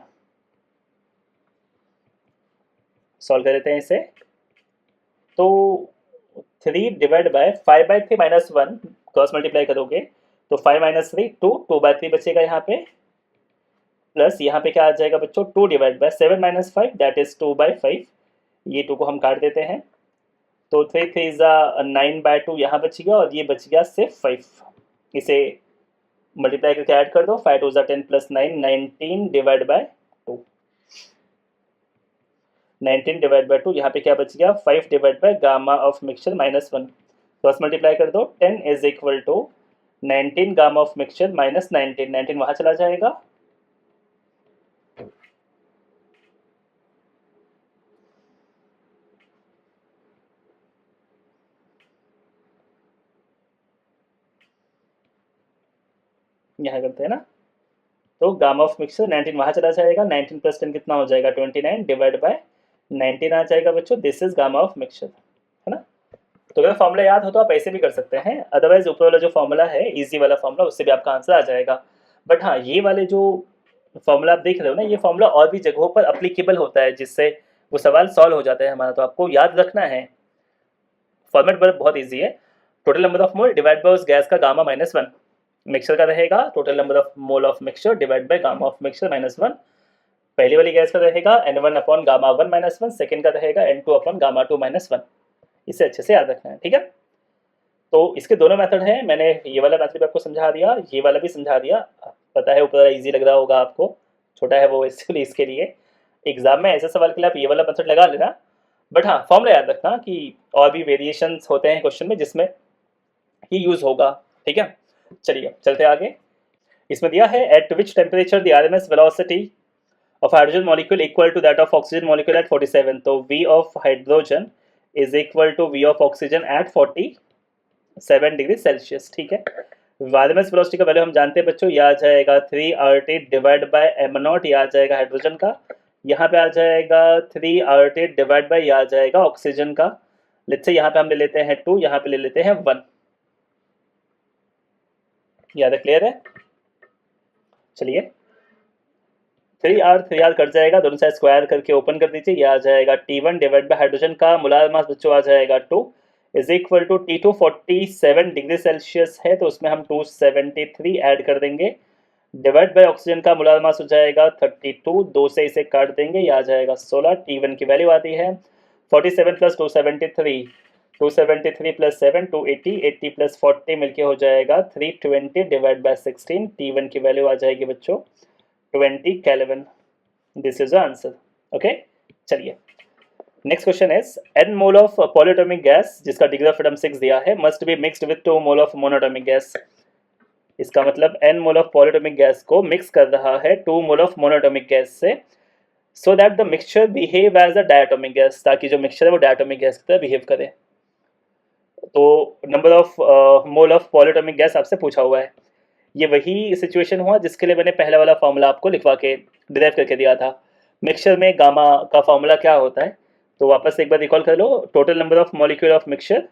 सॉल्व कर लेते हैं इसे। तो 3 डिवाइड बाय 5/3 -1 क्रॉस मल्टीप्लाई करोगे तो 5 - 3 2, 2/3 बचेगा यहाँ पे, प्लस यहाँ पे क्या आ जाएगा बच्चों 2 डिवाइड बाय 7 - 5 दैट इज 2/5। ये 2 को हम काट देते हैं तो 3 3 9/2 यहाँ बच गया और ये बच गया सिर्फ 5। इसे मल्टीप्लाई करके ऐड कर दो, 5 2 10 + 9 19 डिवाइड बाय 2, 19 डिवाइड बाय 2 यहाँ पे क्या बच गया 5 divide by gamma of mixture -1। Cross multiply कर दो 10 is equal to 19 gamma of mixture minus 19, 19 वहां चला जाएगा। यहाँ करते हैं ना, तो गामा ऑफ मिक्सचर 19 वहां चला जाएगा, 19 + 10 कितना हो जाएगा 29 डिवाइड बाय 19 आ जाएगा बच्चों। This is gamma of mixture, है ना। तो अगर फॉर्मूला याद हो तो आप ऐसे भी कर सकते हैं, अदरवाइज ऊपर वाला जो फॉर्मूला है इजी वाला फॉर्मूला उससे भी आपका आंसर आ जाएगा। बट हाँ, ये वाले जो फॉर्मूला आप देख रहे हो ना, ये फॉर्मूला और भी जगहों पर अप्लीकेबल होता है जिससे वो सवाल सॉल्व हो जाता है हमारा। तो आपको याद रखना है, फॉर्मेट बहुत ईजी है। Total number of mole divide by उस गैस का गामा -1, मिक्सचर का रहेगा total number of mole of mixture divide by gamma of mixture -1। पहली वाली गैस का रहेगा N1 अपॉन गामा 1 -1, सेकेंड का रहेगा N2 अपॉन गामा 2 -1। इसे अच्छे से याद रखना है, ठीक है। तो इसके दोनों मेथड हैं, मैंने ये वाला मेथड भी आपको समझा दिया, ये वाला भी समझा दिया। पता है ऊपर इजी लग रहा होगा आपको, छोटा है वो इसलिए इसके लिए एग्जाम में ऐसे सवाल के लिए आप ये वाला मेथड लगा लेना। बट हाँ, फॉर्मूला याद रखना कि और भी वेरिएशंस होते हैं क्वेश्चन में जिसमें ये यूज होगा, ठीक है। चलिए चलते आगे। इसमें दिया है eight which temperature the RMS velocity of hydrogen molecule equal to that of oxygen molecule at 47। तो V of hydrogen is equal to V of oxygen at 47 degree Celsius, ठीक है। RMS वेलोसिटी का वैल्यू हम जानते हैं बच्चों, ये आ जाएगा 3RT डिवाइड बाय m0, ये आ जाएगा हाइड्रोजन का। यहाँ पे आ जाएगा 3RT डिवाइड बाय, ये आ जाएगा ऑक्सीजन का। लेट्स से यहाँ पे हम ले लेते हैं 2, यहाँ पे ले लेते हैं 1। याद है, क्लियर है। चलिए 3R कट जाएगा, दोनों साइड स्क्वायर करके ओपन कर दीजिए, ये आ जाएगा T1 डिवाइड बाय हाइड्रोजन का मोलार मास बच्चों आ जाएगा 2 is equal to T2 47 degree Celsius है तो उसमें हम 273 ऐड कर देंगे डिवाइड बाय ऑक्सीजन का मोलार मास हो जाएगा 32, 2 से इसे काट देंगे, ये आ जाएगा 16। T1 की वैल्यू आती है 47 + 273, 273 + 7 280, 80 + 40 मिलके हो जाएगा 320 डिवाइड बाय 16। T1 की वैल्यू आ जाएगी बच्चों 20 kelvin. This is the answer, okay. चलिए next question is n mole of polyatomic gas जिसका डिग्री ऑफ फ्रीडम 6 दिया है must be mixed with 2 mole of monoatomic gas. इसका मतलब n mole of polyatomic gas को mix कर रहा है 2 मोल ऑफ मोनोएटॉमिक गैस से। So that the mixture behave as a diatomic gas, ताकि जो मिक्सचर है वो डायटोमिक गैस की तरह बिहेव करे। तो number of mole of polyatomic gas आपसे पूछा हुआ है। ये वही सिचुएशन हुआ जिसके लिए मैंने पहला वाला फॉर्मूला आपको लिखवा के डिराइव करके दिया था। मिक्सचर में गामा का फॉर्मूला क्या होता है, तो वापस एक बार रिकॉल कर लो। Total number of molecule of mixture,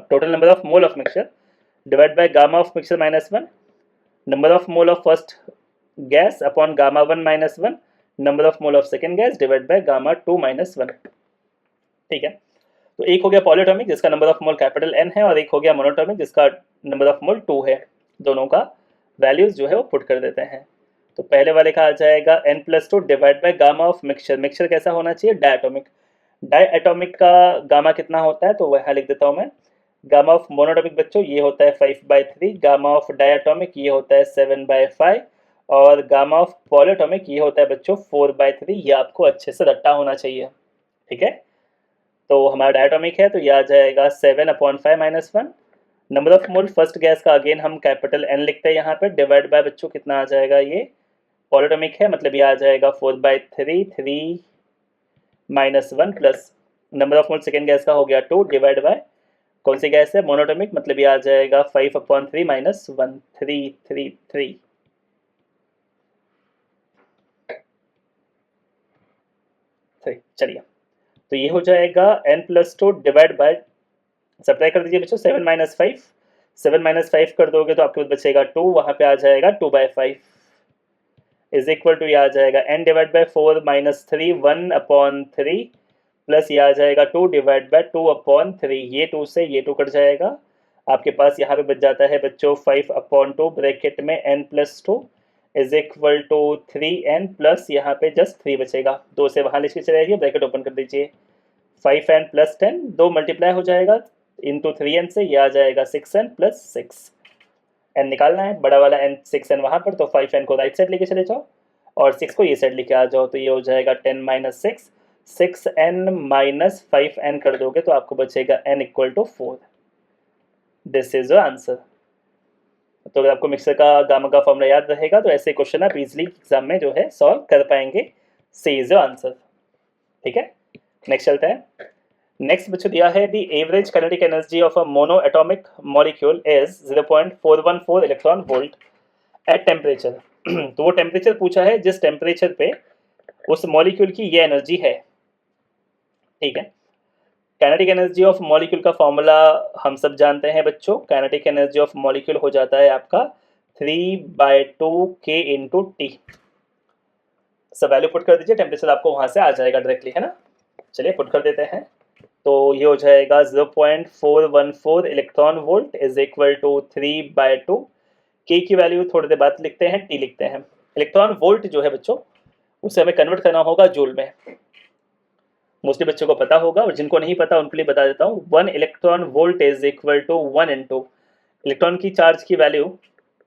total number of mole of mixture divide by gamma of mixture minus one, number of mole of first gas upon gamma one minus one, number of mole of second gas divide by gamma two minus one. ठीक है, तो एक हो गया polyatomic जिसका number of mole capital N है, और एक हो गया मोनोटॉमिक जिसका नंबर ऑफ मोल 2 है। दोनों का वैल्यूज जो है वो पुट कर देते हैं। तो पहले वाले का आ जाएगा n+2 divide by gamma of mixture. Mixture कैसा होना चाहिए, डायटोमिक। डायटोमिक का गामा कितना होता है, तो वह लिख देता हूँ मैं। गामा ऑफ मोनोटॉमिक बच्चों ये होता है 5/3, गामा ऑफ डायटोमिक ये होता है 7/5, और गामा ऑफ पॉलीएटॉमिक ये होता है बच्चों 4/3। ये आपको अच्छे से रट्टा होना चाहिए। ठीक है, तो हमारा डायटोमिक है तो ये आ जाएगा 7/5 - 1। Number of mole first gas का अगेन हम कैपिटल एन लिखते हैं यहाँ पे, डिवाइड बाय बच्चों कितना आ जाएगा, ये पॉलीएटॉमिक है मतलब ये आ जाएगा 4/3, 3 - 1 plus number of mole second gas का हो गया 2 डिवाइड बाय कौन सी गैस है, मोनोटॉमिक, मतलब ये आ जाएगा 5/3 - 1, 3 3 3। चलिए, तो ये हो जाएगा n+2 डिवाइड बाय, सब्ट्रैक्ट कर दीजिए बच्चों 7 - 5 कर दोगे तो आपके पास बचेगा 2, वहां पे आ जाएगा 2/5 इज इक्वल टू, ये आ जाएगा n डिवाइड बाय 4 - 3 1/3 प्लस ये आ जाएगा 2 डिवाइड बाय 2/3। ये 2 से ये 2 कट जाएगा, आपके पास यहाँ पे बच जाता है बच्चों 5/2 ब्रैकेट में n+2 is equal to 3n plus यहाँ पे जस्ट 3 बचेगा, 2 से वहाँ लेके चले जाइए, ब्रैकेट ओपन कर दीजिए। 5n + 10 2 मल्टीप्लाई हो जाएगा इंटू 3n से, ये आ जाएगा 6n + 6। n निकालना है, बड़ा वाला n 6n वहाँ पर, तो 5n को राइट साइड लेके चले जाओ और 6 को ये साइड लेके आ जाओ, तो ये हो जाएगा 10 - 6, 6n - 5n कर दोगे तो आपको बचेगा n = 4। This is your answer. तो अगर आपको मिक्सर का गामा का फॉर्मूला याद रहेगा तो ऐसे क्वेश्चन आप इजीली एग्जाम में जो है सॉल्व कर पाएंगे। सी इज योर आंसर। ठीक है, नेक्स्ट चलते हैं। नेक्स्ट बच्चों दिया है the average kinetic energy of a mono atomic molecule is 0.414 electron volt at temperature. तो वो टेम्परेचर पूछा है जिस टेम्परेचर पे उस मॉलिक्यूल की ये एनर्जी है। ठीक है, काइनेटिक एनर्जी ऑफ मॉलिक्यूल का फॉर्मूला हम सब जानते हैं बच्चों। काइनेटिक एनर्जी ऑफ मॉलिक्यूल हो जाता है आपका 3/2 K × T। सब वैल्यू पुट कर दीजिए, टेम्परेचर आपको वहां से आ जाएगा डायरेक्टली, है ना। चलिए पुट कर देते हैं, तो ये हो जाएगा 0.414 electron volt is equal to 3/2। K की वैल्यू थोड़ी देर बाद लिखते हैं, टी लिखते हैं। इलेक्ट्रॉन वोल्ट जो है बच्चों उसे हमें कन्वर्ट करना होगा जूल में। मोस्टली बच्चों को पता होगा, और जिनको नहीं पता उनके लिए बता देता हूँ। 1 electron volt is equal to 1 × electron की चार्ज की वैल्यू,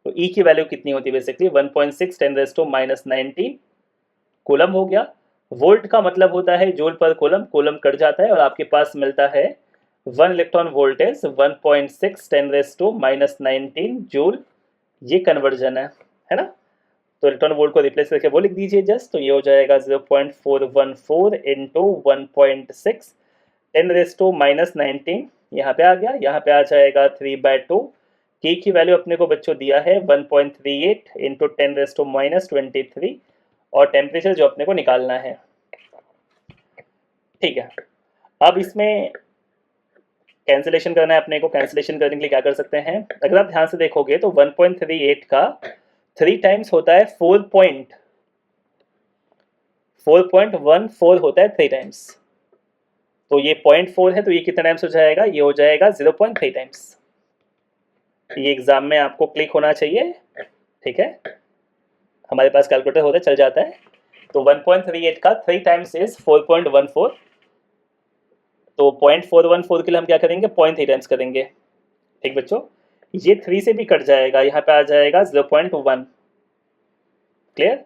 तो ई की वैल्यू कितनी होती है बेसिकली 1.6 × 10⁻⁹ कूलम हो गया। वोल्ट का मतलब होता है जूल पर कूलम, कूलम कट जाता है और आपके पास मिलता है 1 इलेक्ट्रॉन वोल्ट इज 1.6 10⁻⁹ जूल। ये कन्वर्जन है ना। तो इलेक्ट्रॉन वोल्ट को रिप्लेस करके वो लिख दीजिए जस्ट, तो ये हो जाएगा 0.414 × 1.6 10⁻⁹ यहाँ पे आ गया। यहाँ पे आ जाएगा 3/2। के की वैल्यू अपने को बच्चों दिया है 1.38 × 10⁻23 और टेम्परेचर जो अपने को निकालना है। ठीक है, अब इसमें कैंसिलेशन करना है अपने को। कैंसिलेशन करने के लिए क्या कर सकते हैं, अगर आप ध्यान से देखोगे तो 1.38 का 3 टाइम्स होता है 4.14 होता है 3 टाइम्स। तो ये 0.4 है तो ये कितना टाइम्स हो जाएगा, ये हो जाएगा 0.3 टाइम्स। ये एग्जाम में आपको क्लिक होना चाहिए। ठीक है, हमारे पास कैलकुलेटर होता है, चल जाता है। तो 1.38 का 3 टाइम्स इज 4.14। तो 0.414 के लिए हम क्या करेंगे, 0.3 टाइम्स करेंगे। ठीक बच्चों, ये 3 से भी कट जाएगा, यहाँ पे आ जाएगा 0.1। क्लियर।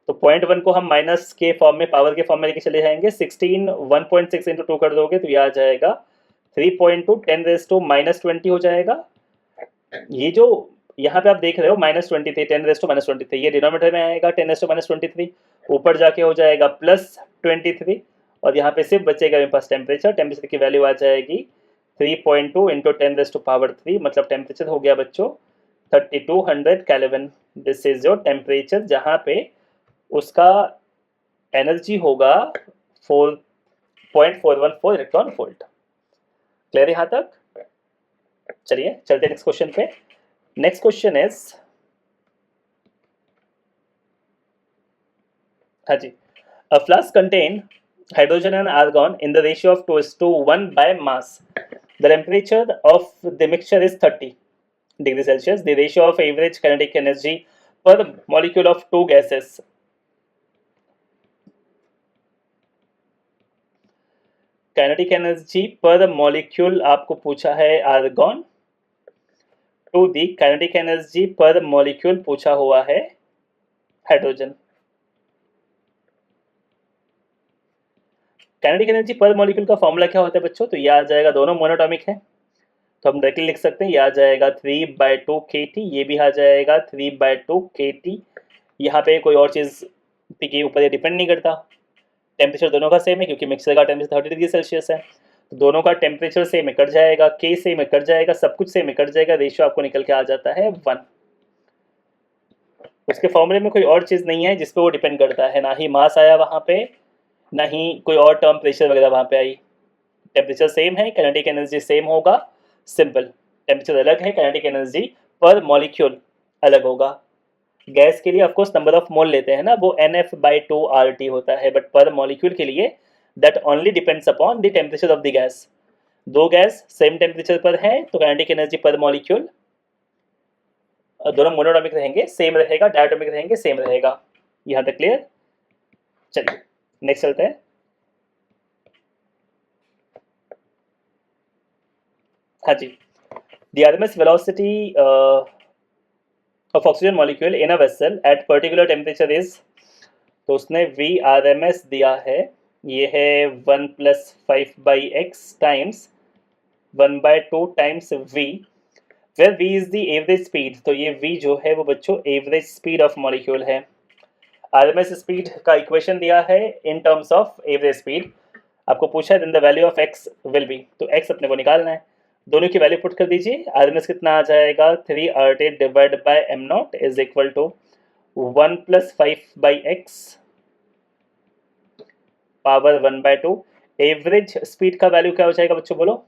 तो 0.1 को हम माइनस के फॉर्म में, पावर के फॉर्म में लेके चले जाएंगे। 16 1.6 × 2 कर दोगे तो ये आ जाएगा 3.2 10⁻⁻20 हो जाएगा। ये जो यहाँ पे आप देख रहे हो -23, 10⁻⁻23, ये डिनोमिनेटर में आएगा 10⁻⁻23, ऊपर जाके हो जाएगा +23, और यहाँ पे सिर्फ बचेगा मेरे पास टेम्परेचर। टेम्परेचर की वैल्यू आ जाएगी 3.2 इंटू 10⁻3, मतलब टेम्परेचर हो गया बच्चों 3200 kelvin. This is your temperature, जहाँ पे उसका एनर्जी होगा 4.414 इलेक्ट्रॉन वोल्ट। क्लियर यहाँ तक? चलिए चलते नेक्स्ट क्वेश्चन पे। नेक्स्ट क्वेश्चन इज, हाँ जी, a flask contain hydrogen and argon in the ratio of 2:1 by mass. The temperature of the mixture is 30 degrees Celsius. The ratio of average kinetic energy per molecule of two gases. Kinetic energy per molecule आपको पूछा है argon, to the kinetic energy per molecule पूछा हुआ है hydrogen. Kinetic energy per molecule का formula क्या होता है बच्चों? तो ये आ जाएगा, दोनों मोनोटॉमिक है तो हम डायरेक्टली लिख सकते हैं, ये आ जाएगा 3/2 kT, ये भी आ जाएगा 3/2 kT। यहाँ पे कोई और चीज़ के ऊपर ये डिपेंड नहीं करता, टेम्परेचर दोनों का सेम है क्योंकि मिक्सर का टेम्परेचर 30 डिग्री सेल्सियस है, तो दोनों का टेम्परेचर सेम कट जाएगा, के सेम कट जाएगा, सब कुछ सेम कट जाएगा, रेशियो आपको निकल के आ जाता है 1। उसके फॉर्मूले में कोई और चीज़ नहीं है जिस पे वो डिपेंड करता है, ना ही मास आया वहाँ पे, ना ही कोई और टर्म प्रेशर वगैरह वहाँ पे आई। टेम्परेचर सेम है, काइनेटिक एनर्जी सेम होगा, सिंपल। टेम्परेचर अलग है, काइनेटिक एनर्जी पर मॉलिक्यूल अलग होगा। गैस के लिए ऑफकोर्स नंबर ऑफ मोल लेते हैं ना, वो NF/2 RT होता है, बट पर मॉलिक्यूल के लिए that only depends upon the temperature of the gas. दो गैस सेम टेम्परेचर पर है तो काइनेटिक एनर्जी पर मॉलिक्यूल दोनों मोनोटॉमिक रहेंगे सेम रहेगा, डायटोमिक रहेंगे सेम रहेगा। यहाँ तक क्लियर? चलिए नेक्स्ट चलते हैं। हाँ जी, the RMS velocity of oxygen molecule in a vessel at particular temperature is, तो उसने VRMS दिया है, ये है 1 + 5/x times 1/2 times V, where V is the average speed। तो ये V जो है वो बच्चों एवरेज स्पीड ऑफ मॉलिक्यूल है। RMS स्पीड का इक्वेशन दिया है in terms of average speed, आपको पूछा है then the value of x will be, तो x अपने को निकालना है, दोनों की वैल्यू पुट कर दीजिए। RMS कितना आ जाएगा 3/8 divide by m0 is equal to 1 + 5/x power 1/2। Average speed का वैल्यू क्या हो जाएगा बच्चों बोलो?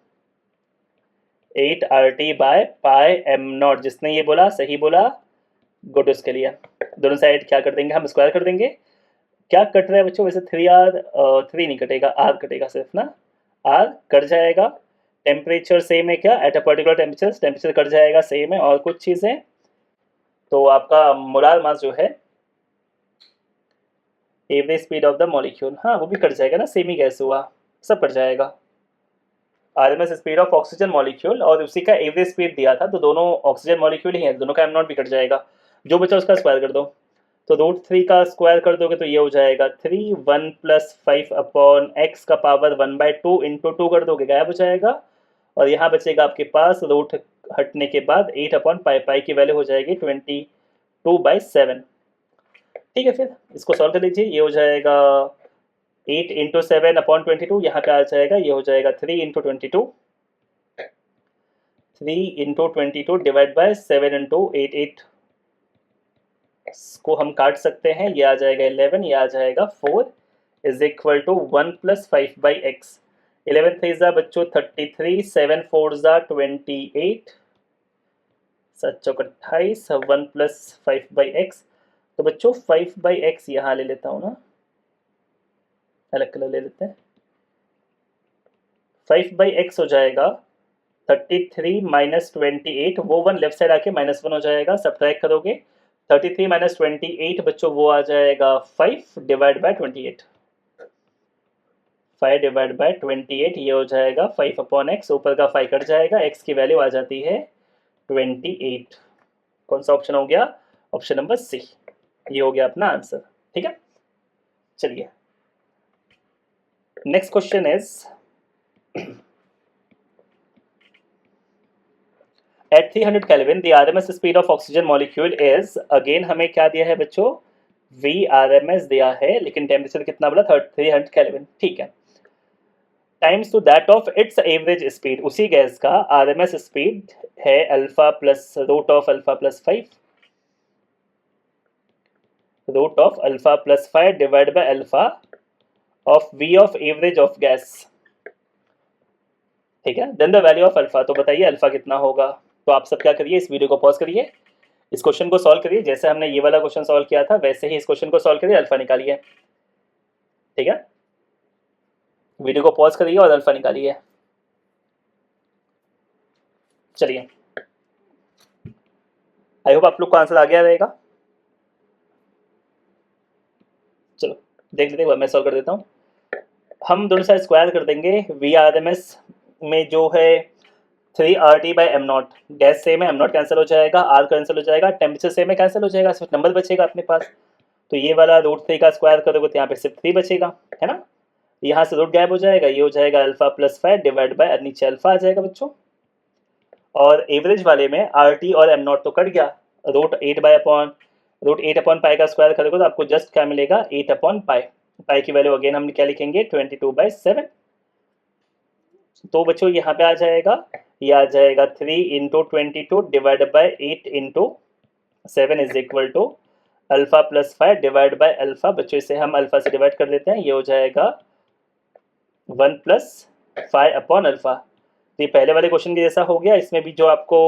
8RT/πm0। जिसने ये बोला सही बोला, गुड। उसके लिए दोनों साइड क्या कर देंगे हम? स्क्वायर कर देंगे। क्या कट रहा है बच्चों वैसे? 3 नहीं कटेगा, R कटेगा सिर्फ ना, R कट जाएगा। टेम्परेचर सेम है क्या? At a particular temperature cut जाएगा, सेम है। और कुछ चीज़ें तो आपका मोलार मास जो है, average speed of the molecule, हाँ वो भी कट जाएगा ना, सेम ही गैस हुआ, सब कट जाएगा। RMS speed of oxygen molecule और उसी का एवरेज स्पीड दिया था, तो दोनों ऑक्सीजन मॉलिक्यूल ही है, दोनों का m0 भी कट जाएगा, जो बचा उसका स्क्वायर कर दो। तो √3 का स्क्वायर कर दोगे तो ये हो जाएगा 3, 1 + 5/x का पावर 1/2 इंटू 2 कर दोगे, गायब हो जाएगा। और यहाँ बचेगा आपके पास रूट हटने के बाद 8/π, पाई की वैल्यू हो जाएगी 22/7। ठीक है, फिर इसको सॉल्व कर लीजिए, ये हो जाएगा 8 × 7/22, यहाँ पे आ जाएगा, ये हो जाएगा 3 × 22, 3 × 22 डिवाइड बाय 7 × 8 को हम काट सकते हैं, ये आ जाएगा 11, ये आ जाएगा 4 इज इक्वल टू 1 + 5/x। 11 3 जा बच्चों 33, 7 4 जा 28, 7 चौक 28, 1 + 5/x। तो बच्चों 5/x यहाँ ले लेता हूँ ना, अलग कलर ले लेते हैं। 5/x हो जाएगा 33 - 28, वो 1 लेफ्ट साइड आके -1 हो जाएगा, सब्ट्रैक्ट करोगे 33 - 28 बच्चों वो आ जाएगा 5 डिवाइड बाय 28, 5 डिवाइड बाय 28, ये हो जाएगा 5/x, ऊपर का 5 कट जाएगा, x की वैल्यू आ जाती है 28। कौन सा ऑप्शन हो गया? ऑप्शन नंबर सी, ये हो गया अपना आंसर। ठीक है, चलिए next question is, at 300 kelvin the RMS speed of oxygen molecule is, again हमें क्या दिया है बच्चों, वी आरएमएस दिया है, लेकिन टेम्परेचर कितना बोला, 300 केल्विन, ठीक है, times two that of its average speed, उसी गैस का आरएमएस स्पीड है alpha plus root of alpha plus 5, root of alpha plus 5 divide by alpha of V of average of gas, ठीक है, then the value of alpha. तो बताइए alpha कितना होगा। तो आप सब क्या करिए, इस वीडियो को पॉज करिए, इस क्वेश्चन को सॉल्व करिए, जैसे हमने ये वाला क्वेश्चन सॉल्व किया था वैसे ही इस क्वेश्चन को सॉल्व करिए, अल्फा निकालिए, ठीक है, वीडियो को पॉज करिए और अल्फा निकालिए। चलिए, आई होप आप लोग को आंसर आ गया रहेगा। चलो देख लेते हैं, मैं सॉल्व कर देता हूँ। हम दोनों साइड स्क्वायर कर देंगे, वी आर एम एस में जो है 3RT by am not, gas same है, एम नॉट कैंसिल हो जाएगा, आर कैंसिल हो जाएगा, टेम्परेचर सेम है, कैंसिल हो जाएगा, सिर्फ नंबर बचेगा अपने पास। तो ये वाला √3 का स्क्वायर करोगे तो यहाँ पे सिर्फ 3 बचेगा, है ना, यहाँ से रूट गायब हो जाएगा, ये हो जाएगा अल्फा प्लस 5 डिवाइड बाय नीचे अल्फा आ जाएगा बच्चों। और एवरेज वाले में RT और एम नॉट तो कट गया, √8 का स्क्वायर करोगे तो आपको जस्ट क्या मिलेगा, 8/पाई, पाई की वैल्यू अगेन हम क्या लिखेंगे, 22/7। तो बच्चों यहाँ पे आ जाएगा, ये आ जाएगा 3 × 22 divide by 8 × 7 is equal to alpha plus 5 divide by alpha. बच्चों इसे हम अल्फा से डिवाइड कर देते हैं, ये हो जाएगा 1 + 5/अल्फा। तो ये पहले वाले क्वेश्चन के जैसा हो गया, इसमें भी जो आपको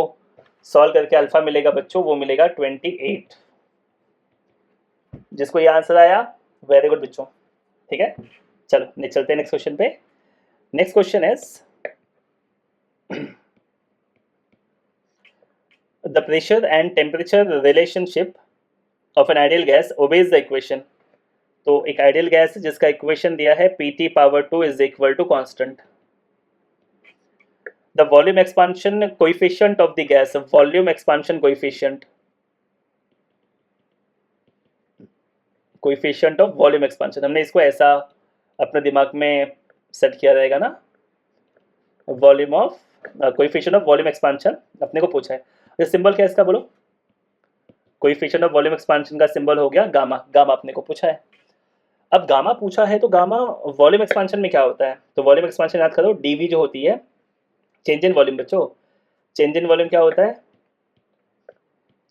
सॉल्व करके अल्फा मिलेगा बच्चों वो मिलेगा 28। जिसको ये आंसर आया वेरी गुड बच्चों, ठीक है। चलो नेक्स्ट चलते हैं नेक्स्ट क्वेश्चन पे। Next question is the pressure and temperature relationship of an ideal gas obeys the equation। तो एक आइडियल गैस है जिसका इक्वेशन दिया है Pt⁴ is equal to constant. The volume expansion coefficient of the gas, volume expansion coefficient, coefficient of volume expansion, हमने इसको ऐसा अपने दिमाग में सेट किया रहेगा ना, volume of coefficient of volume expansion अपने को पूछा है। ये सिंबल क्या है इसका बोलो, कोएफिशिएंट ऑफ वॉल्यूम एक्सपांशन का सिंबल हो गया गामा, गामा अपने को पूछा है। अब गामा पूछा है तो गामा वॉल्यूम एक्सपांशन में क्या होता है, तो वॉल्यूम एक्सपांशन याद करो, डीवी जो होती है चेंज इन वॉल्यूम बच्चों, चेंज इन वॉल्यूम क्या होता है,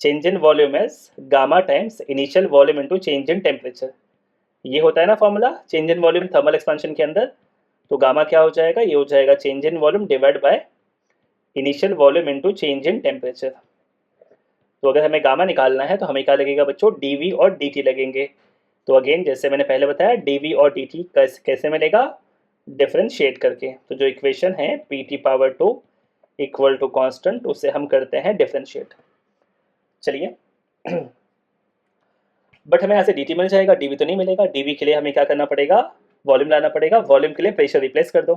change in volume is gamma times initial volume into change in temperature, ये होता है ना formula change in volume thermal expansion के अंदर। तो गामा क्या हो जाएगा, ये हो जाएगा change in volume divide by initial volume into change in temperature. तो अगर हमें गामा निकालना है तो हमें क्या लगेगा बच्चों, डीवी और dt लगेंगे। तो अगेन जैसे मैंने पहले बताया डीवी और dt कैसे मिलेगा, डिफरेंशिएट करके। तो जो इक्वेशन है Pt⁴ इक्वल टू कांस्टेंट, उससे हम करते हैं डिफरेंशिएट। चलिए बट हमें यहाँ से dt मिल जाएगा, dv तो नहीं मिलेगा। dv के लिए हमें क्या करना पड़ेगा, वॉल्यूम लाना पड़ेगा, वॉल्यूम के लिए प्रेशर रिप्लेस कर दो,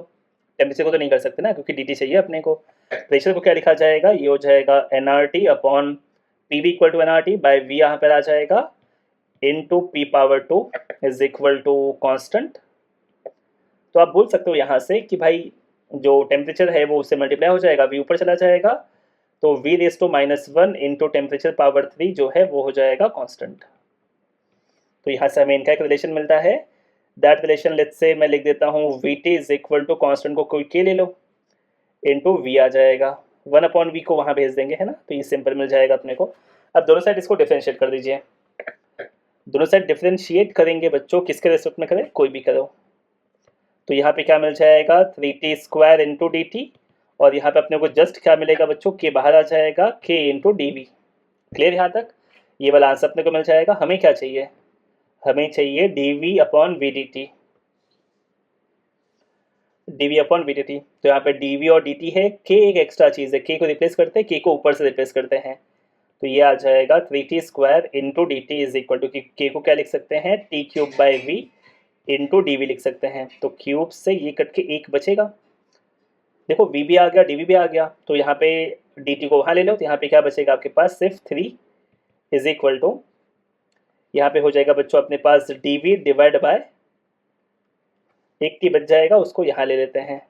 टेम्परेचर को तो नहीं कर सकते ना क्योंकि dt चाहिए अपने को। प्रेशर को क्या लिखा जाएगा, ये हो जाएगा nRT/PV equal to nRT by v, यहाँ पर आ जाएगा into P⁴ is equal to constant. तो आप बोल सकते हो यहाँ से कि भाई जो टेम्परेचर है वो उससे मल्टीप्लाई हो जाएगा, v ऊपर चला जाएगा, तो v⁻⁻1 इंटू टेम्परेचर पावर 3 जो है वो हो जाएगा कांस्टेंट। तो यहाँ से हमें इनका एक रिलेशन मिलता है, दैट रिलेशन लेट्स से मैं लिख देता हूँ Vt is equal to constant को कोई के ले लो इंटू v आ जाएगा, 1/v को वहाँ भेज देंगे, है ना, तो ये सिंपल मिल जाएगा अपने को। अब दोनों साइड इसको डिफरेंशिएट कर दीजिए, दोनों साइड डिफरेंशिएट करेंगे बच्चों, किसके रेस्पेक्ट में करें, कोई भी करो। तो यहाँ पे क्या मिल जाएगा 3t² इंटू dt, और यहाँ पे अपने को जस्ट क्या मिलेगा बच्चों, के बाहर आ जाएगा k इंटू dv। क्लियर यहाँ तक, ये वाला आंसर अपने को मिल जाएगा। हमें क्या चाहिए, हमें चाहिए dv/vdt, dv/vdt। तो यहाँ पे dv और dt है, k एक एक्स्ट्रा चीज़ है, k को रिप्लेस करते हैं, k को ऊपर से रिप्लेस करते हैं, तो ये आ जाएगा 3t² into dt is equal to, k को क्या लिख सकते हैं, t³/v इंटू dv लिख सकते हैं। तो क्यूब से ये कट के एक बचेगा, देखो v भी आ गया dv भी आ गया, तो यहाँ पे dt को वहाँ ले लो, तो यहाँ पे क्या बचेगा आपके पास, सिर्फ 3 इज इक्वल टू, यहाँ पे हो जाएगा बच्चों अपने पास dv डिवाइड बाय एक t बच जाएगा, उसको यहाँ ले लेते हैं,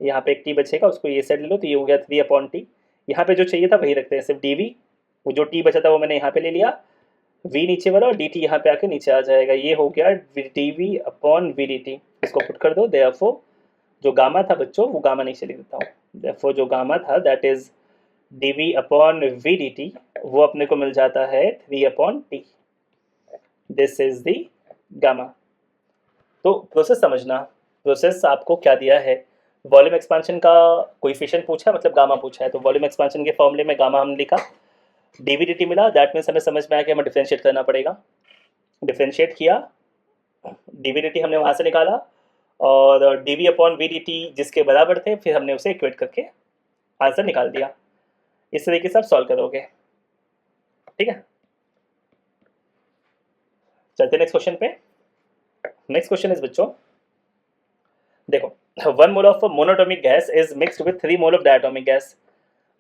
यहाँ पे एक t बचेगा, उसको ये साइड ले लो, तो ये हो गया 3/t, यहाँ पे जो चाहिए था वही रखते हैं, सिर्फ dv, वो जो t बचा था वो मैंने यहाँ पे ले लिया, v नीचे वाला और dt यहाँ पे आके नीचे आ जाएगा, ये हो गया dv अपॉन v dt। इसको पुट कर दो, देयरफॉर जो गामा था बच्चों वो गामा नीचे लिख देता हूँ, देयरफॉर जो गामा था that is dv upon v dt, वो अपने को मिल जाता है 3 upon t। This is the gamma. तो प्रोसेस समझना, प्रोसेस आपको क्या दिया है, वॉल्यूम एक्सपेंशन का कोएफिशिएंट पूछा है, मतलब गामा पूछा है, तो वॉल्यूम एक्सपेंशन के फॉर्मूले में गामा हमने लिखा, dv dt मिला, दैट मीन्स हमें समझ में आया कि हमें डिफरेंशिएट करना पड़ेगा। डिफरेंशिएट किया, dv dt हमने वहाँ से निकाला और dv अपॉन v dt जिसके बराबर थे, फिर हमने उसे इक्वेट करके आंसर निकाल दिया। इस तरीके से आप सॉल्व करोगे, ठीक है। चलते नेक्स्ट क्वेश्चन पे। नेक्स्ट क्वेश्चन इज बच्चों, देखो, 1 mole of monatomic gas is mixed with 3 mole of diatomic gas.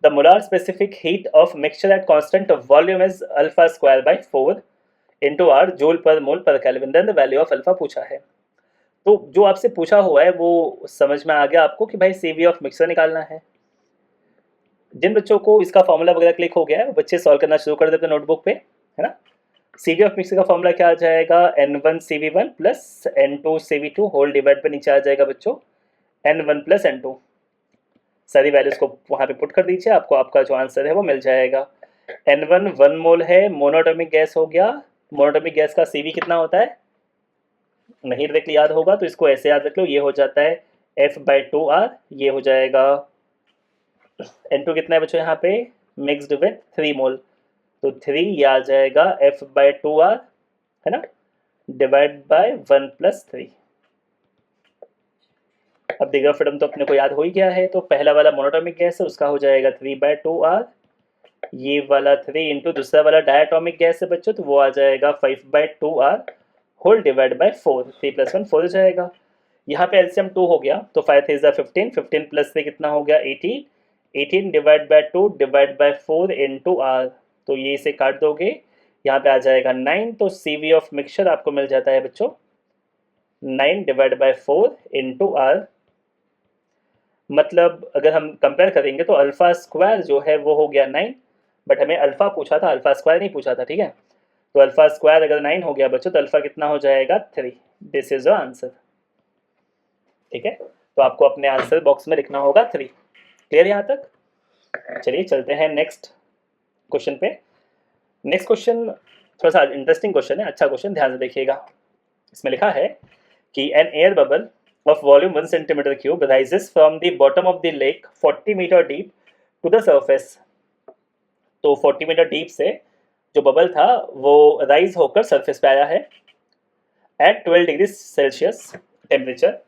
The molar specific heat of mixture at constant volume is alpha square by 4 into r joule per mole per Kelvin. Then the value of alpha पूछा है। तो जो आपसे पूछा हुआ है वो समझ में आ गया आपको कि भाई CV ऑफ मिक्सर निकालना है। जिन बच्चों को इसका फॉर्मूला वगैरह क्लिक हो गया है वो बच्चे सॉल्व करना शुरू कर देते हैं नोटबुक पे, है ना। CV ऑफ मिक्सर का फॉर्मूला क्या आ जाएगा, N1 CV1 plus N2 CV2 whole divide पे नीचे आ जाएगा बच्चों N1 प्लस N2। सारी वैल्यूज को वहाँ पे पुट कर दीजिए, आपको आपका जो आंसर है वो मिल जाएगा। N1 1 मोल है, मोनोटोमिक गैस हो गया। मोनोटोमिक गैस का CV कितना होता है, नहीं डायरेक्टली याद होगा तो इसको ऐसे याद रख लो, ये हो जाता है F/2R, ये हो जाएगा N2 कितना है बच्चों यहाँ पे, मिक्सड विथ 3 मोल, तो 3 ये आ जाएगा F/2R, है ना, डिवाइड बाय 1 प्लस 3। अब डिग्री ऑफ फ्रीडम तो अपने को याद हो ही गया है, तो पहला वाला मोनोटोमिक गैस है उसका हो जाएगा 3/2R, ये वाला 3 इंटू दूसरा वाला डायटोमिक गैस है बच्चों तो वो आ जाएगा 5/2R होल डिवाइड बाय 4, 3 + 1 4 हो जाएगा। यहाँ पे एलसीएम 2 हो गया तो 5 3 = 15, 15 प्लस 3 कितना हो गया 18, 18 divide by 2 divide by 4 into R, तो ये इसे काट दोगे, यहाँ पे आ जाएगा 9, तो CV ऑफ मिक्सचर आपको मिल जाता है बच्चों 9 डिवाइड बाय 4 इंटू R। मतलब अगर हम कंपेयर करेंगे तो अल्फा स्क्वायर जो है वो हो गया 9, बट हमें अल्फा पूछा था, अल्फा स्क्वायर नहीं पूछा था, ठीक है। तो अल्फा स्क्वायर अगर 9 हो गया बच्चों तो अल्फा कितना हो जाएगा 3। दिस इज योर आंसर, ठीक है। तो आपको अपने आंसर बॉक्स में लिखना होगा 3। क्लियर यहाँ तक। चलिए चलते हैं नेक्स्ट क्वेश्चन पे। नेक्स्ट क्वेश्चन थोड़ा सा इंटरेस्टिंग क्वेश्चन है, अच्छा क्वेश्चन, ध्यान से देखिएगा। इसमें लिखा है कि an air bubble of volume 1 centimeter cube rises from the bottom of the lake 40 meter deep to the surface। तो 40 मीटर डीप से जो बबल था वो राइज होकर सरफेस पे आया है। At 12 degree Celsius temperature,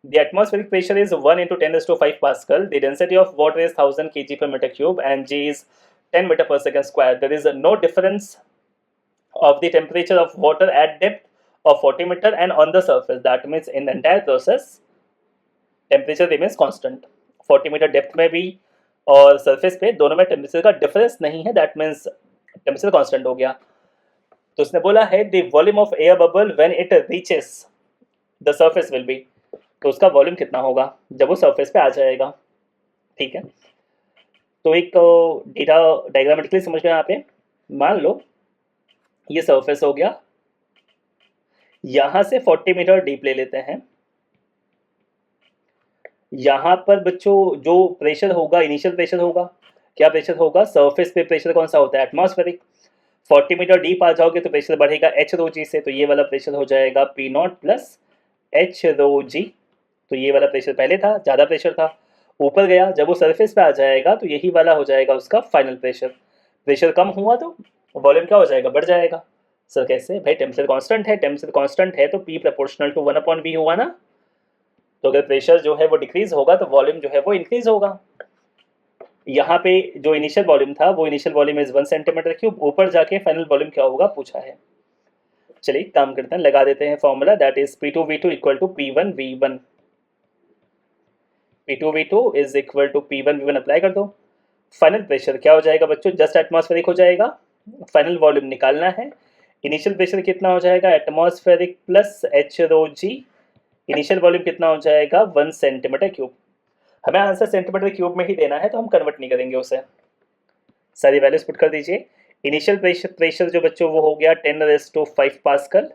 the atmospheric pressure is 1 into 10⁵ Pascal, the density of water is 1000 kg per meter cube and G is 10 meter per second square। There is no difference of the temperature of water at depth of 40 meter and on the surface, that means in the entire process temperature remains constant। 40 metre depth में भी और surface पे दोनों में temperature का difference नहीं है, that means temperature constant हो गया। तो उसने बोला है the volume of air bubble when it reaches the surface will be, तो उसका वॉल्यूम कितना होगा जब वो सरफेस पे आ जाएगा, ठीक है। तो एक डेटा डायग्रामेटिकली समझ में यहाँ पे, मान लो ये सरफेस हो गया, यहां से 40 मीटर डीप ले लेते हैं। यहां पर बच्चों जो प्रेशर होगा, इनिशियल प्रेशर होगा, क्या प्रेशर होगा, सरफेस पे प्रेशर कौन सा होता है, एटमॉस्फेरिक। 40 मीटर डीप आ जाओगे तो प्रेशर बढ़ेगा एच रो जी से, तो ये वाला प्रेशर हो जाएगा P0 प्लस एच रो जी। तो ये वाला प्रेशर पहले था, ज़्यादा प्रेशर था, ऊपर गया, जब वो सरफेस पे आ जाएगा तो यही वाला हो जाएगा उसका फाइनल प्रेशर। प्रेशर कम हुआ तो वॉल्यूम क्या हो जाएगा, बढ़ जाएगा। सर कैसे भाई, टेम्परेचर कांस्टेंट है, टेम्परेचर कांस्टेंट है तो P प्रोपोर्शनल टू 1/V हुआ ना। तो अगर प्रेशर जो है वो डिक्रीज होगा तो वॉल्यूम जो है वो इंक्रीज होगा। यहाँ पे जो इनिशियल वॉल्यूम था वो initial volume is 1 centimetre cube, ऊपर जाके फाइनल वॉल्यूम क्या होगा पूछा है। चलिए काम करते हैं, लगा देते हैं formula, that is P2V2 equal to P1V1। P2V2 is equal to P1V1 apply कर दो। फाइनल प्रेशर क्या हो जाएगा बच्चों, जस्ट एटमॉस्फेरिक हो जाएगा। फाइनल वॉल्यूम निकालना है, इनिशियल प्रेशर कितना हो जाएगा, एटमॉस्फेरिक प्लस एच रो जी, इनिशियल वॉल्यूम कितना हो जाएगा 1 सेंटीमीटर क्यूब। हमें आंसर सेंटीमीटर क्यूब में ही देना है तो हम कन्वर्ट नहीं करेंगे उसे, सारी वैल्यूज पुट कर दीजिए। इनिशियल प्रेशर जो बच्चों वो हो गया 10⁵ pascal,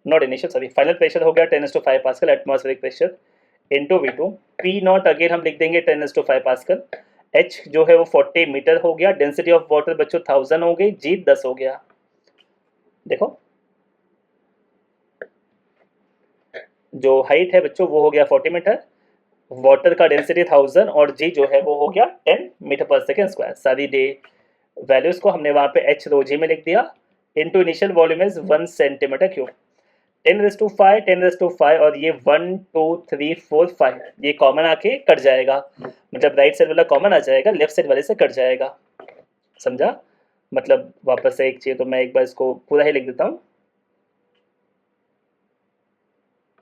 not initial sorry, final pressure हो गया 10⁵ pascal atmospheric pressure into V2। P not again हम लिख देंगे 10⁵ पास्कल। एच जो है वो 40 मीटर हो गया। डेंसिटी ऑफ वाटर बच्चों 1000 हो गई। जी 10 हो गया। देखो जो हाइट है बच्चों वो हो गया 40 मीटर, वाटर का डेंसिटी 1000 और जी जो है वो हो गया 10 मीटर पर सेकेंड स्क्वायर। सारी डे वैल्यूज को हमने वहाँ पे एच रो जी में लिख दिया। Into initial volume is 1 centimetre cube. 10⁵, 10⁵ और ये 1 2 3 4 5 ये कॉमन आके कट जाएगा, मतलब राइट साइड वाला कॉमन आ जाएगा, लेफ्ट साइड वाले से कट जाएगा। समझा? मतलब वापस से एक चाहिए तो मैं एक बार इसको पूरा ही लिख देता हूँ।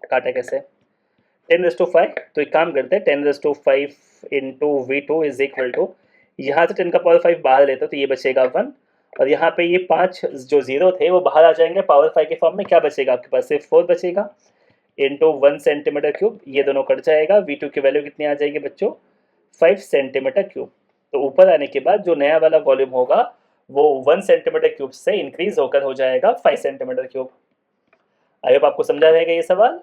काटा कैसे? 10⁵, तो एक काम करते हैं 10⁵ into V2 is equal to, यहाँ से 10⁵ बाहर लेते तो ये बचेगा 1 और यहाँ पे ये 5 जो जीरो थे वो बाहर आ जाएंगे पावर 5 के फॉर्म में। क्या बचेगा आपके पास? सिर्फ 4 बचेगा इंटू 1 सेंटीमीटर क्यूब, ये दोनों कट जाएगा। V2 की वैल्यू कितनी आ जाएगी बच्चों? 5 सेंटीमीटर क्यूब। तो ऊपर आने के बाद जो नया वाला वॉल्यूम होगा वो 1 सेंटीमीटर क्यूब से इंक्रीज होकर हो जाएगा 5 सेंटीमीटर क्यूब। आई होप आपको समझा रहेगा ये सवाल।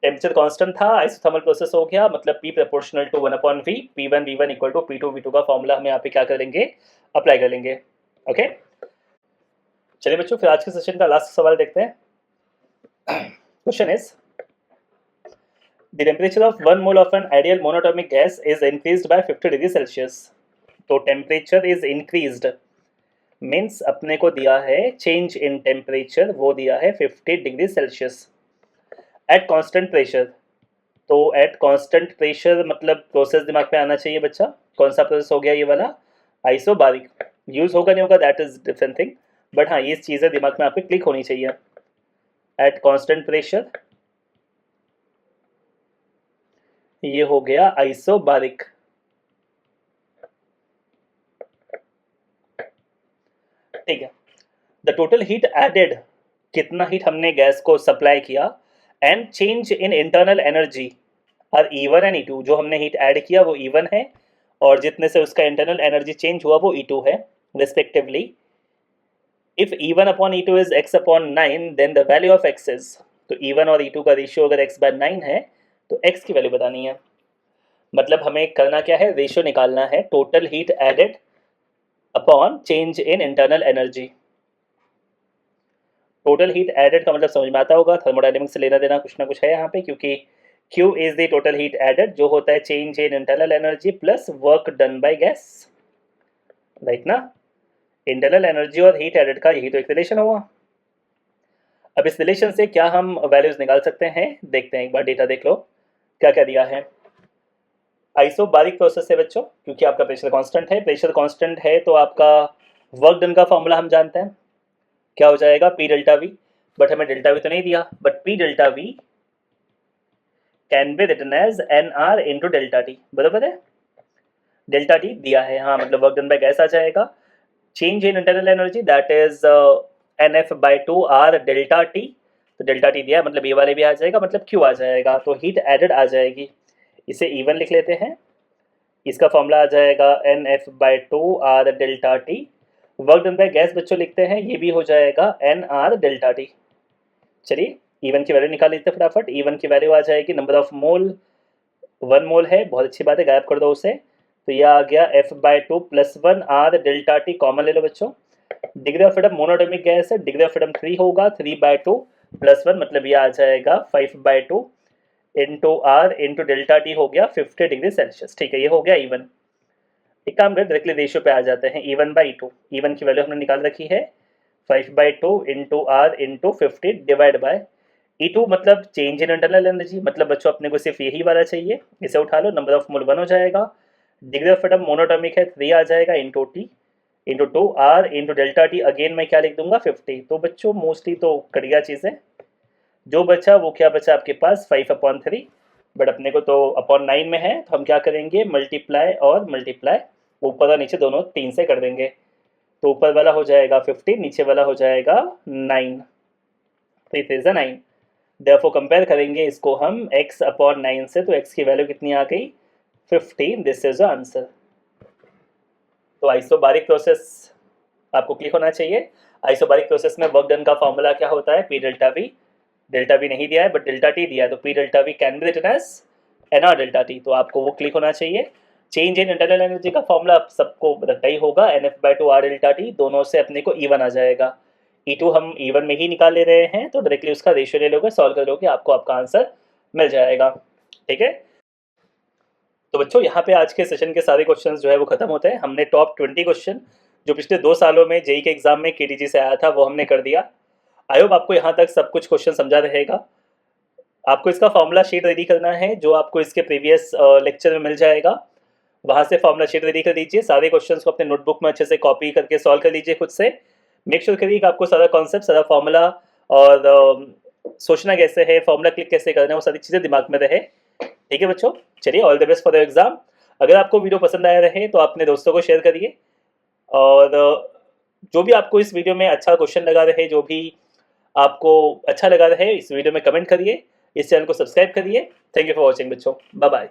टेम्परेचर कांस्टेंट था, आइसोथर्मल प्रोसेस हो गया, मतलब P proportional to 1/V, P1 V1 equal to P2 V2 का फॉर्मूला हम यहाँ पे क्या करेंगे? अप्लाई कर लेंगे। ओके, चलिए बच्चों फिर आज के सेशन का लास्ट सवाल देखते हैं। Question is the temperature of 1 mole of an ideal monoatomic gas is increased by 50 degree Celsius. तो टेम्परेचर इज इंक्रीज्ड मीन्स अपने को दिया है चेंज इन टेम्परेचर, वो दिया है 50 degree Celsius at constant pressure. तो एट कांस्टेंट प्रेशर मतलब प्रोसेस दिमाग में आना चाहिए बच्चा। कौन सा प्रोसेस हो गया ये वाला? आइसोबारिक। यूज होगा नहीं होगा that is different thing, but हाँ ये चीज़ें दिमाग में आपके क्लिक होनी चाहिए। एट कांस्टेंट प्रेशर ये हो गया आइसोबारिक। ठीक है, द टोटल हीट एडेड, कितना हीट हमने गैस को सप्लाई किया, and change in internal energy are E1 and E2। जो हमने हीट ऐड किया वो E1 है और जितने से उसका इंटरनल एनर्जी चेंज हुआ वो E2 है respectively. If E1/E2 is x/9 then the value of x is, तो E1 और E2 का रेशियो अगर x/9 है तो x की वैल्यू बतानी है। मतलब हमें करना क्या है? रेशियो निकालना है total heat added upon change in internal energy. Total heat added का मतलब समझ में आता होगा, थर्मोडायनेमिक्स से लेना देना कुछ ना कुछ है यहाँ पे, क्योंकि Q is the total heat added जो होता है change in internal energy plus work done by gas, right ना? इंटरनल एनर्जी और हीट एडेड का यही तो एक रिलेशन हुआ। अब इस रिलेशन से क्या हम वैल्यूज निकाल सकते हैं? देखते हैं, एक बार डेटा देख लो क्या क्या दिया है। आइसोबारिक प्रोसेस है बच्चों, क्योंकि आपका प्रेशर कांस्टेंट है। प्रेशर कांस्टेंट है तो आपका वर्क डन का फॉर्मूला हम जानते हैं, क्या हो जाएगा? P डेल्टा V, बट हमें डेल्टा V तो नहीं दिया, but P delta V can be written as NR into delta T। बराबर है? डेल्टा T दिया है, हाँ, मतलब वर्क डन बाय गैस आ जाएगा। Change in internal energy that is NF/2R delta T, तो डेल्टा T दिया है मतलब ये वाले भी आ जाएगा, मतलब Q आ जाएगा, तो हीट एडेड आ जाएगी। इसे E1 लिख लेते हैं, इसका फॉर्मूला आ जाएगा NF/2R delta T। Work done by gas बच्चों लिखते हैं, ये भी हो जाएगा NR डेल्टा T। चलिए E1 की वैल्यू निकाल लेते हैं फटाफट। E1 की वैल्यू आ जाएगी नंबर ऑफ मोल, 1 मोल है, बहुत अच्छी बात है, गायब कर दो उसे। तो ये आ गया F/2 + 1 R delta T, common ले लो बच्चों। Degree of freedom monoatomic gas है, डिग्री ऑफ फ्रीडम 3 होगा, 3/2 + 1 मतलब ये आ जाएगा 5/2 into R into delta T हो गया 50 डिग्री सेल्सियस। ठीक है, ये हो गया E1। एक काम कर डायरेक्टली रेशियो पे आ जाते हैं, E1/E2। E1 की वैल्यू हमने निकाल रखी है 5/2 into R into 50 divide by E2 मतलब चेंज इन इंटरनल एनर्जी, मतलब बच्चों अपने को सिर्फ यही वाला चाहिए, इसे उठा लो, नंबर ऑफ मोल 1 हो जाएगा। डिग्री ऑफ फ्रीडम मोनोटॉमिक है 3 आ जाएगा into T into 2 R into delta T, again मैं क्या लिख दूंगा 50। तो बच्चों मोस्टली तो कट गया चीज़ें, जो बचा वो क्या बचा आपके पास 5/3, बट अपने को तो अपॉन 9 में है, तो हम क्या करेंगे? मल्टीप्लाई और मल्टीप्लाई, ऊपर और नीचे दोनों 3 से कर देंगे, तो ऊपर वाला हो जाएगा 50, नीचे वाला हो जाएगा 9, 3 3 9। देयरफॉर कंपेयर करेंगे इसको हम x/9 से, तो x की वैल्यू कितनी आ गई? 15। This is the answer. तो आइसोबारिक प्रोसेस आपको क्लिक होना चाहिए। आइसोबारिक प्रोसेस में वर्क डन का फॉर्मूला क्या होता है, P delta V. Delta V नहीं दिया है बट डेल्टा टी दिया है, तो P delta V can be written as N R delta T, तो आपको वो क्लिक होना चाहिए। चेंज इन इंटरनल एनर्जी का फॉर्मूला आप सबको रखना ही होगा, N F by two are delta T, दोनों से अपने को E1 आ जाएगा। E2 हम E1 में ही निकाल ले रहे हैं, तो डायरेक्टली उसका रेशियो ले लोगे, सॉल्व करोगे, आपको आपका आंसर मिल जाएगा। ठीक है, तो बच्चों यहाँ पे आज के सेशन के सारे क्वेश्चन जो है वो खत्म होते हैं। हमने टॉप 20 क्वेश्चन जो पिछले 2 सालों में जेई के एग्जाम में केटीजी से आया था वो हमने कर दिया। आई होप आपको यहाँ तक सब कुछ क्वेश्चन समझा रहेगा। आपको इसका फॉर्मूला शीट रेडी करना है जो आपको इसके प्रीवियस लेक्चर में मिल जाएगा, वहाँ से फॉर्मूला शीट रेडी कर दीजिए। सारे क्वेश्चंस को अपने नोटबुक में अच्छे से कॉपी करके सॉल्व कर लीजिए खुद से। मेक श्योर करिए कि आपको सारा कॉन्सेप्ट, सारा फॉर्मूला और सोचना कैसे है, फॉर्मूला क्लिक कैसे करना है, वो सारी चीज़ें दिमाग में रहे। ठीक है बच्चों, चलिए all the best for the exam. अगर आपको वीडियो पसंद आया रहे तो अपने दोस्तों को शेयर करिए, और जो भी आपको इस वीडियो में अच्छा क्वेश्चन लगा रहे, जो भी आपको अच्छा लगा रहे, इस वीडियो में कमेंट करिए, इस चैनल को सब्सक्राइब करिए। थैंक यू फॉर वॉचिंग बच्चों, बाय बाय।